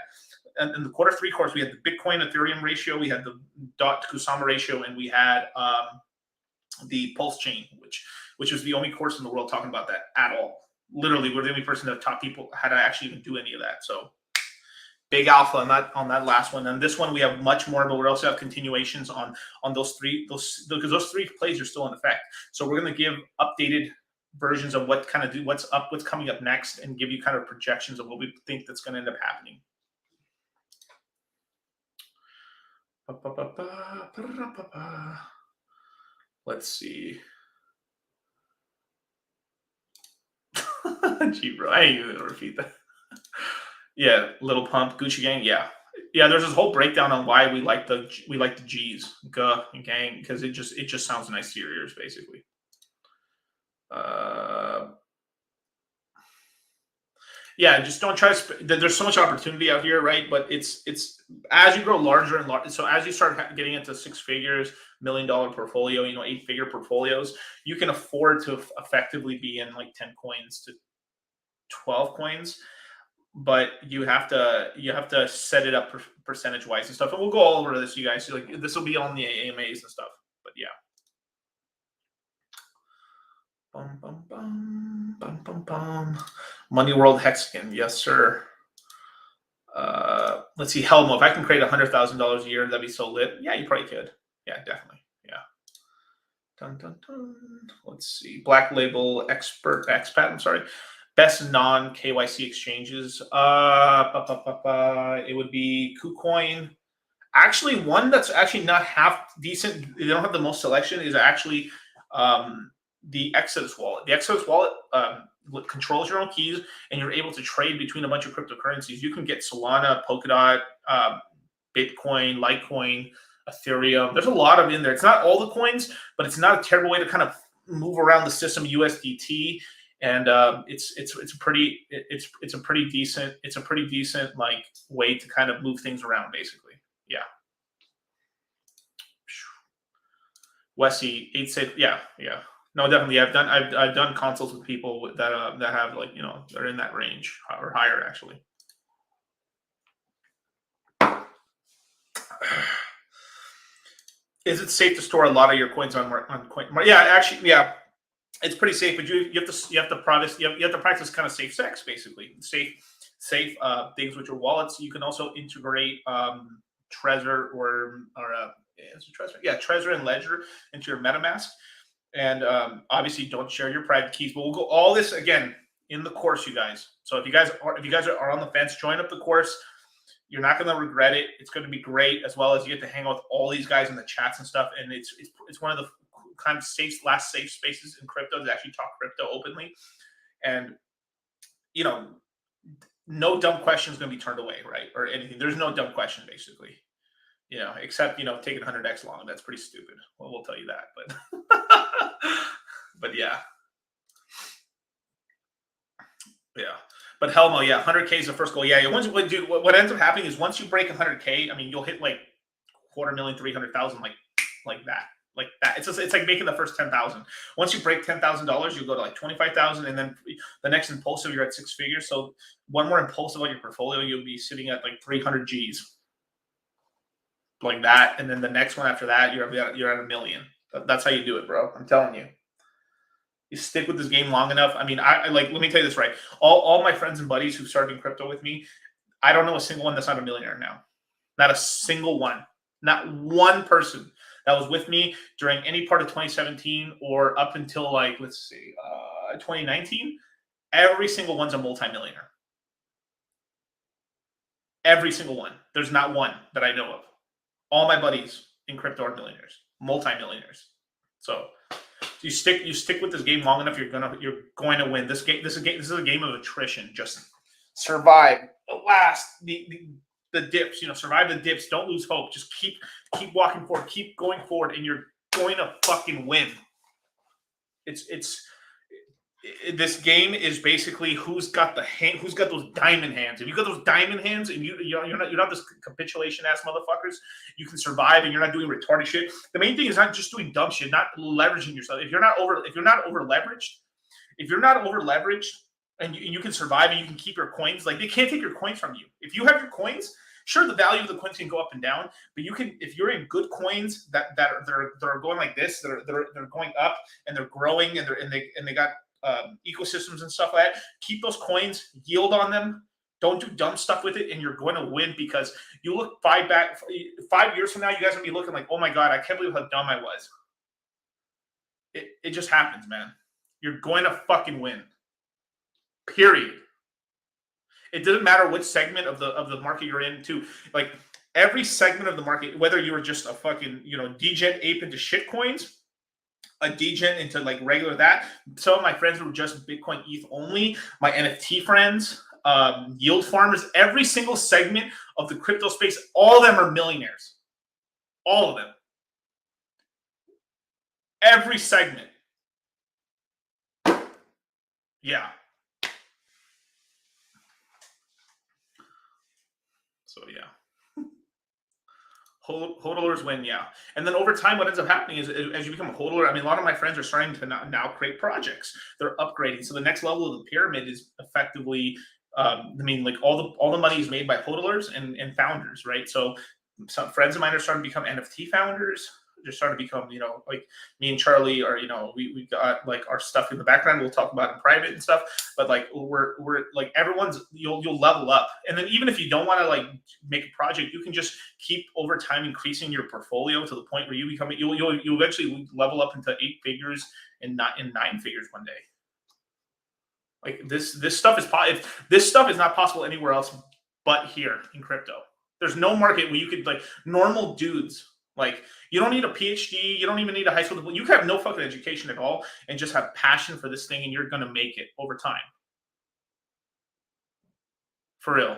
in the quarter 3 course, we had the Bitcoin Ethereum ratio, we had the DOT to Kusama ratio, and we had the Pulse Chain, which was the only course in the world talking about that at all. Literally, we're the only person that taught people how to actually even do any of that. So big alpha on that last one. And this one we have much more, but we also have continuations on those three because those 3 plays are still in effect. So we're going to give updated versions of what's coming up next, and give you kind of projections of what we think that's going to end up happening. Let's see. Gee, bro, I ain't even gonna repeat that. Yeah, Little Pump, Gucci Gang. Yeah. There's this whole breakdown on why we like the G's, and gang, because it just sounds nice to your ears, basically. Yeah, just don't try to. There's so much opportunity out here, right? But it's as you grow larger and larger. So as you start getting into 6 figures, $1 million portfolio, 8-figure portfolios, you can afford to effectively be in like 10 coins to 12 coins. But you have to set it up percentage wise and stuff. And we'll go all over this, you guys. Like this will be on the AMAs and stuff. But yeah. Bum, bum, bum, bum, bum, bum. Money World Hexagon, yes, sir. Let's see, Helmo. If I can create $100,000 a year, that'd be so lit. Yeah, you probably could. Yeah, definitely. Yeah. Dun, dun, dun. Let's see. Black Label Expert Expat. I'm sorry. Best non-KYC exchanges. It would be KuCoin. Actually, one that's actually not half decent. They don't have the most selection. Is actually the Exodus wallet. The Exodus wallet controls your own keys, and you're able to trade between a bunch of cryptocurrencies. You can get Solana, Polkadot, Bitcoin, Litecoin, Ethereum. There's a lot of in there. It's not all the coins, but it's not a terrible way to kind of move around the system. USDT, and it's a pretty decent like way to kind of move things around, basically. Yeah. Westy 8 yeah. No, definitely. I've done consults with people that have like they're in that range or higher actually. Is it safe to store a lot of your coins on coin? Yeah, actually, yeah, it's pretty safe. But you have to practice kind of safe sex, basically. Safe things with your wallets. You can also integrate Trezor or Trezor? Yeah, Trezor and Ledger into your MetaMask. And obviously, don't share your private keys. But we'll go all this again in the course, you guys. So if you guys are on the fence, join up the course. You're not going to regret it. It's going to be great, as well as you get to hang out with all these guys in the chats and stuff. And it's one of the kind of last safe spaces in crypto to actually talk crypto openly. And no dumb question is going to be turned away, right? Or anything. There's no dumb question, basically. Except taking 100x long. That's pretty stupid. Well, we'll tell you that, but yeah. But Helmo, yeah, 100K is the first goal. Yeah, what ends up happening is once you break 100K, I mean, you'll hit like 250,000, 300,000, like that. It's like making the first 10,000. Once you break $10,000, you'll go to like 25,000, and then the next impulsive, you're at 6 figures. So one more impulsive on your portfolio, you'll be sitting at like 300 Gs. Like that, and then the next one after that, you're at $1 million. That's how you do it, bro. I'm telling you. You stick with this game long enough. I mean, I like. Let me tell you this right. All my friends and buddies who started in crypto with me, I don't know a single one that's not a millionaire now. Not a single one. Not one person that was with me during any part of 2017 or up until like, let's see, 2019. Every single one's a multimillionaire. Every single one. There's not one that I know of. All my buddies in crypto are millionaires, multimillionaires. So you stick with this game long enough, you're going to win. This is a game of attrition. Just survive the last the dips. Survive the dips. Don't lose hope. Just keep walking forward. Keep going forward, and you're going to fucking win. This game is basically who's got those diamond hands. If you got those diamond hands and you're not this capitulation ass motherfuckers, you can survive and you're not doing retarded shit. The main thing is not just doing dumb shit, not leveraging yourself. If you're not over leveraged and you can survive and you can keep your coins, like they can't take your coins from you. If you have your coins, sure, the value of the coins can go up and down, but you can, if you're in good coins that are going like this, they're going up and they're growing and they got ecosystems and stuff like that. Keep those coins, yield on them. Don't do dumb stuff with it, and you're going to win because you look 5 years from now, you guys are going to be looking like, oh my God, I can't believe how dumb I was. It just happens, man. You're going to fucking win. Period. It doesn't matter which segment of the market you're in, too. Like every segment of the market, whether you were just a fucking degen ape into shit coins, a degen into like regular that. Some of my friends were just Bitcoin ETH only. My NFT friends, yield farmers, every single segment of the crypto space, all of them are millionaires. All of them. Every segment. Yeah. So yeah. Hodlers win, yeah. And then over time, what ends up happening is as you become a hodler, I mean, a lot of my friends are starting to now create projects. They're upgrading. So the next level of the pyramid is effectively, I mean, like all the money is made by hodlers and founders, right? So some friends of mine are starting to become NFT founders. They're starting to become, like me and Charlie are, we got like our stuff in the background. We'll talk about in private and stuff. But like we're like everyone's you'll level up. And then even if you don't want to like make a project, you can just keep over time increasing your portfolio to the point where you'll eventually level up into 8 figures and not in 9 figures one day. Like this stuff is not possible anywhere else but here in crypto. There's no market where you could like normal dudes. Like you don't need a PhD, you don't even need a high school diploma. You have no fucking education at all and just have passion for this thing and you're gonna make it over time. For real.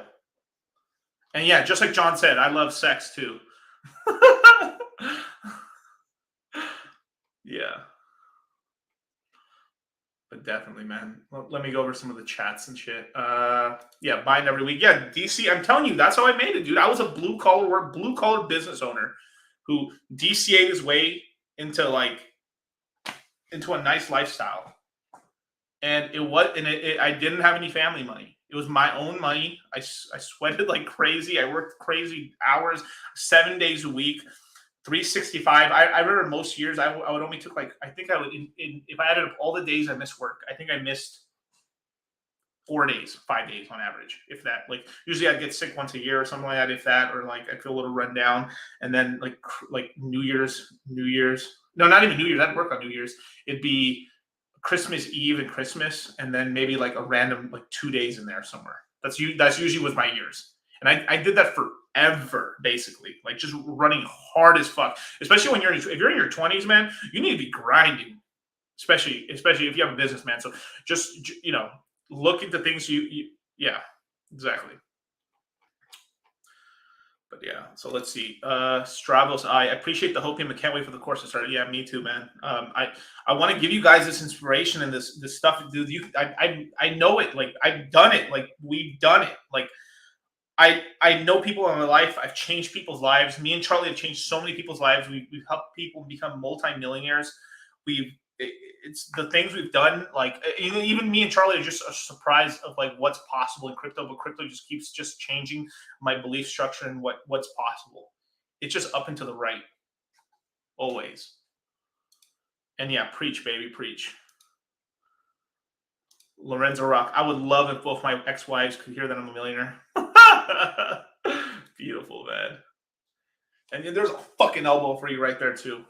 And yeah, just like John said, I love sex too. Yeah. But definitely, man. Let me go over some of the chats and shit. Yeah, buying every week. Yeah, DC, I'm telling you, that's how I made it, dude. I was a blue collar business owner who DCA'd his way into a nice lifestyle. And I didn't have any family money. It was my own money. I sweated like crazy. I worked crazy hours, 7 days a week, 365. I remember most years I would only took like, I think I would, if I added up all the days I missed work, I think I missed 4 days, 5 days on average, if that. Like usually I'd get sick once a year or something like that, if that, or like I'd feel a little run down. And then like New Year's, no, not even New Year's. I'd work on New Year's. It'd be Christmas Eve and Christmas, and then maybe like a random like 2 days in there somewhere. That's usually with my years, and I did that forever, basically, like just running hard as fuck. Especially when if you're in your 20s, man, you need to be grinding, especially if you have a business, man. So just look into things yeah, exactly. But yeah, so let's see. Stravos, I appreciate the hope, and can't wait for the course to start. Yeah, me too, man. I want to give you guys this inspiration and this stuff, dude. I know it. Like I've done it. Like we've done it. Like I know people in my life. I've changed people's lives. Me and Charlie have changed so many people's lives. We've helped people become multimillionaires. It's the things we've done. Like even me and Charlie are just a surprise of like what's possible in crypto. But crypto just keeps just changing my belief structure and what's possible. It's just up and to the right, always. And yeah, preach, baby, preach. Lorenzo Rock. I would love if both my ex-wives could hear that I'm a millionaire. Beautiful, man. And there's a fucking elbow for you right there, too.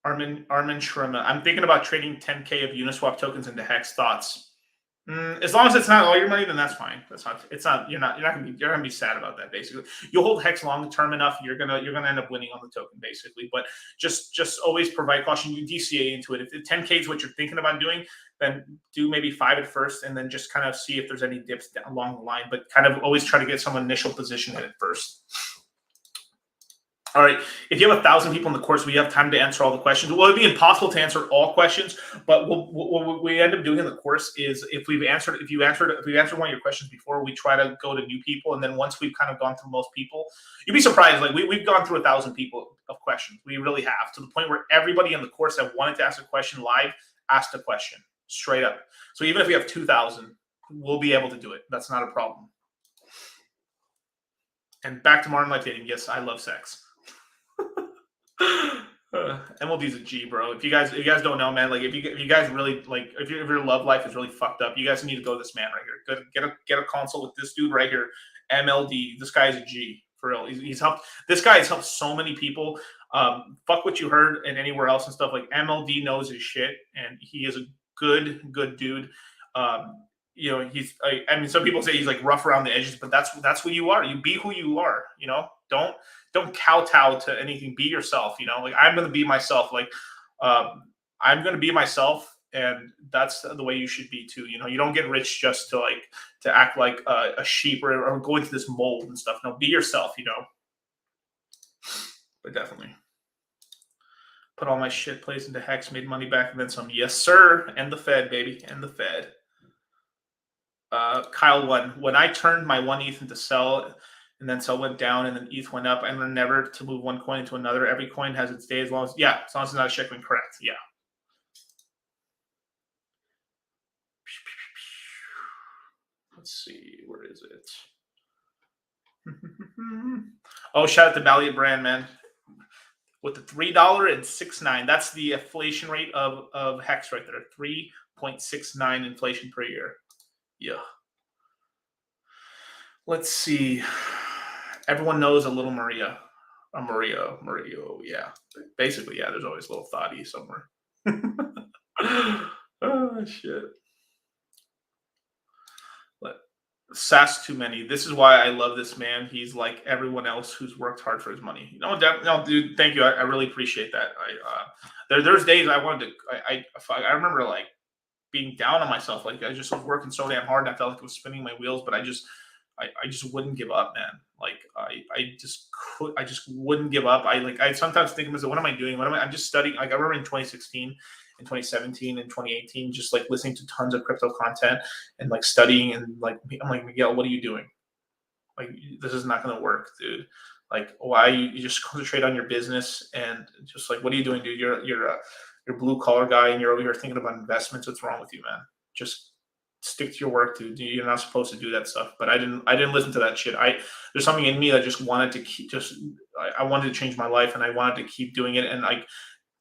Armin Shrema. I'm thinking about trading 10K of Uniswap tokens into Hex. Thoughts? As long as it's not all your money, then that's fine. That's not. It's not. You're not gonna be sad about that. Basically, you'll hold Hex long term enough. You're gonna end up winning on the token, basically. But just always provide caution. You DCA into it. If 10K is what you're thinking about doing, then do maybe 5 at first, and then just kind of see if there's any dips down along the line. But kind of always try to get some initial position in it first. All right. If you have 1,000 people in the course, we have time to answer all the questions. Well, it'd be impossible to answer all questions, but what we end up doing in the course is if you answered one of your questions before, we try to go to new people, and then once we've kind of gone through most people, you'd be surprised. Like we've gone through 1,000 people of questions. We really have, to the point where everybody in the course that wanted to ask a question live asked a question straight up. So even if we have 2,000, we'll be able to do it. That's not a problem. And back to modern life dating. Yes, I love sex. MLB's a G, bro. If you guys don't know, man, like if you guys really like, if your love life is really fucked up, you guys need to go to this man right here. Get a consult with this dude right here. MLD. This guy is a G for real. He's helped. This guy has helped so many people. Fuck what you heard and anywhere else and stuff. Like MLD knows his shit, and he is a good dude. You know, I mean, some people say he's like rough around the edges, but that's who you are. You be who you are. You know, don't kowtow to anything. Be yourself. You know, like I'm gonna be myself. Like I'm gonna be myself, and that's the way you should be too. You know, you don't get rich just to act like a sheep or go into this mold and stuff. No, be yourself. You know, but definitely. Put all my shit plays into Hex, made money back, and then some. Yes, sir. And the Fed, baby, and the Fed. Kyle won. When I turned my one ETH into sell, and then sell went down, and then ETH went up, I learned never to move one coin into another. Every coin has its day, as long as it's not a shitcoin. Correct. Yeah. Let's see, where is it? Oh, shout out to Valiant Brand, man. With the $3.69, that's the inflation rate of Hex right there. 3.69 inflation per year. Yeah. Let's see. Everyone knows a little Maria. Mario. Yeah. Basically, yeah, there's always a little thotty somewhere. Oh, shit. Sass too many. This is why I love this man. He's like everyone else who's worked hard for his money. No, dude, thank you. I really appreciate that. There's days I wanted to. I remember like being down on myself. Like I just was working so damn hard, and I felt like it was spinning my wheels. But I just wouldn't give up, man. Like I just wouldn't give up. I sometimes think to myself, what am I doing? I'm just studying. Like I remember in 2016. In 2017 and 2018, just like listening to tons of crypto content and like studying, and like I'm like, Miguel, what are you doing? Like this is not going to work, dude. Like why you just concentrate on your business and just like, what are you doing, dude? You're a blue collar guy and you're over here thinking about investments. What's wrong with you, man? Just stick to your work, dude. You're not supposed to do that stuff. But I didn't listen to that shit. There's something in me that just wanted to keep I wanted to change my life, and I wanted to keep doing it. And like,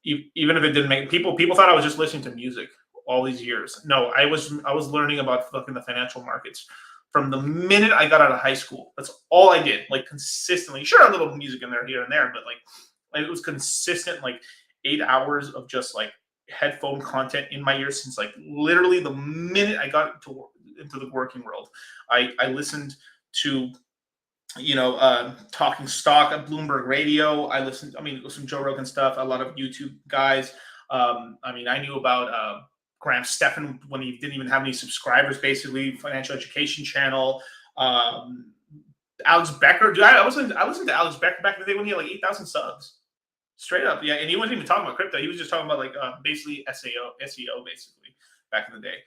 even if it didn't make people thought I was just listening to music all these years. No, I was learning about fucking the financial markets from the minute I got out of high school. That's all I did, like consistently. Sure, a little music in there here and there, but like it was consistent, like 8 hours of just like headphone content in my ears since like literally the minute I got into the working world. I listened to talking stock at Bloomberg Radio. I listened some Joe Rogan stuff, a lot of YouTube guys. I knew about Graham Stephan when he didn't even have any subscribers, basically, financial education channel. Alex Becker, dude, I listened to Alex Becker back in the day when he had like 8,000 subs. Straight up, yeah. And he wasn't even talking about crypto. He was just talking about like basically SEO, basically, back in the day.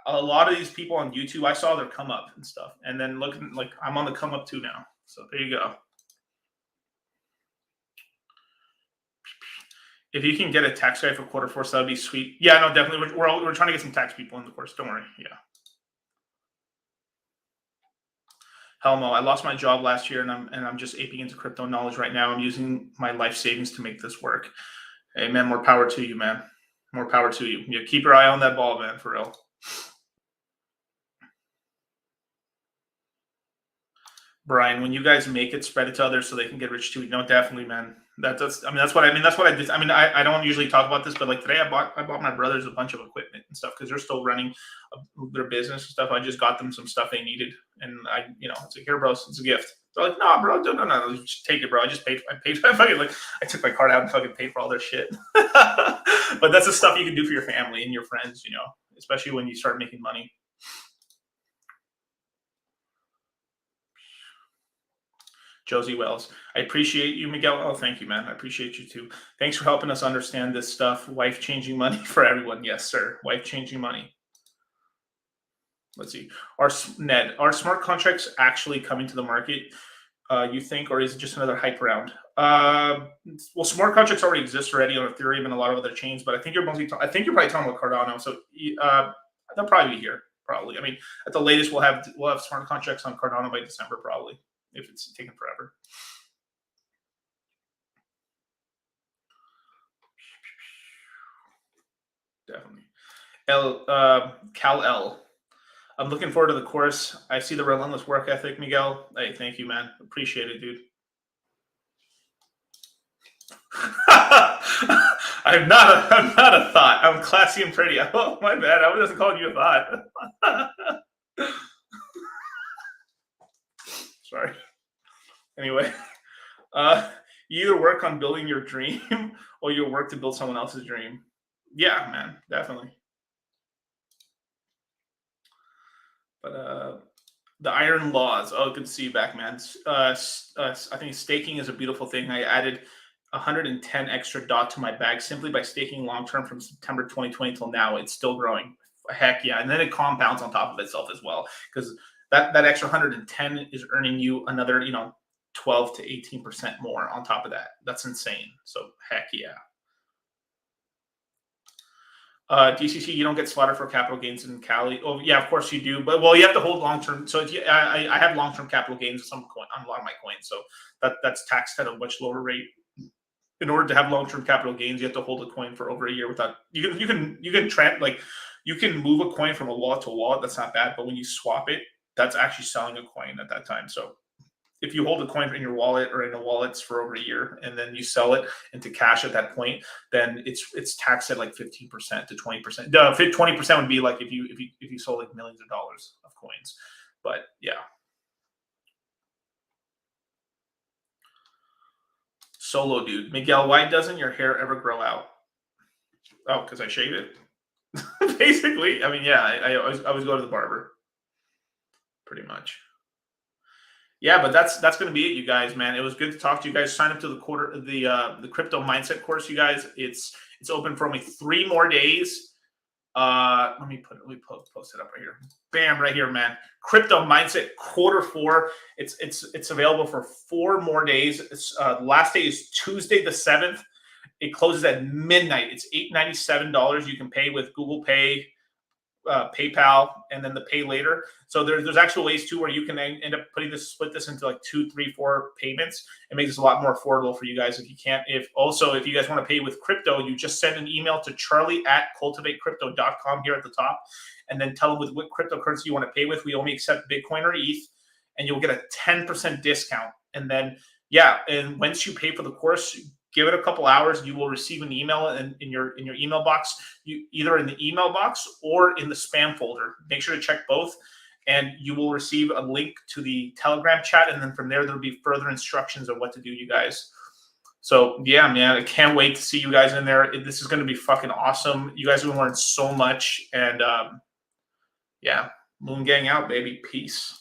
A lot of these people on YouTube, I saw their come up and stuff, and then looking like I'm on the come up too now. So there you go. If you can get a tax guy for Q4, so that'd be sweet. Yeah, no, definitely. We're trying to get some tax people in the course. Don't worry. Yeah. Hell no. I lost my job last year, and I'm just aping into crypto knowledge right now. I'm using my life savings to make this work. Hey man, more power to you, man. More power to you. Yeah, keep your eye on that ball, man, for real. Brian, when you guys make it, spread it to others so they can get rich too. No, definitely, man. That's what I mean. That's what I did. I mean, I don't usually talk about this, but like today, I bought my brothers a bunch of equipment and stuff because they're still running their business and stuff. I just got them some stuff they needed, and it's like, here, bro, it's a gift. They're like, no, bro, no, just take it, bro. I paid. I took my card out and fucking paid for all their shit. But that's the stuff you can do for your family and your friends, especially when you start making money. Josie Wells, I appreciate you, Miguel. Oh, thank you, man. I appreciate you too. Thanks for helping us understand this stuff. Wife-changing money for everyone. Yes, sir. Wife-changing money. Let's see. Are smart contracts actually coming to the market, you think, or is it just another hype round? Well, smart contracts already exist already on Ethereum and a lot of other chains, but I think you're probably talking about Cardano. So they'll probably be here. Probably. I mean, at the latest, we'll have smart contracts on Cardano by December, probably, if it's taking forever. Definitely. Cal L. I'm looking forward to the course. I see the relentless work ethic, Miguel. Hey, thank you, man. Appreciate it, dude. I'm not a thought. I'm classy and pretty. Oh, my bad. I wasn't calling you a thought. Sorry. Anyway, you either work on building your dream or you work to build someone else's dream. Yeah, man, definitely. But the iron laws. Oh, good to see you back, man. I think staking is a beautiful thing. I added 110 extra DOT to my bag simply by staking long term from September 2020 till now. It's still growing. Heck yeah. And then it compounds on top of itself as well, because that extra 110 is earning you another 12 to 18% more on top of that. That's insane. So heck yeah. DCC, you don't get slaughtered for capital gains in Cali. Oh yeah, of course you do. But you have to hold long term. So I have long term capital gains on a lot of my coins. So that's taxed at a much lower rate. In order to have long term capital gains, you have to hold a coin for over a year without. You can move a coin from a wallet to a wallet. That's not bad. But when you swap it, that's actually selling a coin at that time. So if you hold a coin in your wallet or in a wallets for over a year and then you sell it into cash at that point, then it's taxed at like 15% to 20%. 20% would be like if you sold like millions of dollars of coins. But yeah. Solo dude. Miguel, why doesn't your hair ever grow out? Oh, because I shave it. Basically. I mean, yeah, I always go to the barber. Pretty much. Yeah, but that's going to be it, you guys, man. It was good to talk to you guys. Sign up to the crypto mindset course, you guys. It's open for only 3 more days. Let me post it up right here. Bam, right here, man. Crypto mindset Q4. It's available for 4 more days. The last day is Tuesday the 7th. It closes at midnight. It's $897. You can pay with Google Pay, PayPal, and then the pay later. So there's actual ways too where you can end up split this into like 2, 3, 4 payments. It makes it a lot more affordable for you guys if you can't. If you guys want to pay with crypto, you just send an email to charlie@cultivatecrypto.com here at the top, and then tell them with what cryptocurrency you want to pay with. We only accept Bitcoin or ETH, and you'll get a 10% discount. And then and once you pay for the course, give it a couple hours. You will receive an email in your email box, either in the email box or in the spam folder. Make sure to check both, and you will receive a link to the Telegram chat. And then from there'll be further instructions of what to do, you guys. So yeah, man, I can't wait to see you guys in there. This is going to be fucking awesome. You guys will learn so much. And yeah, Moon Gang out, baby. Peace.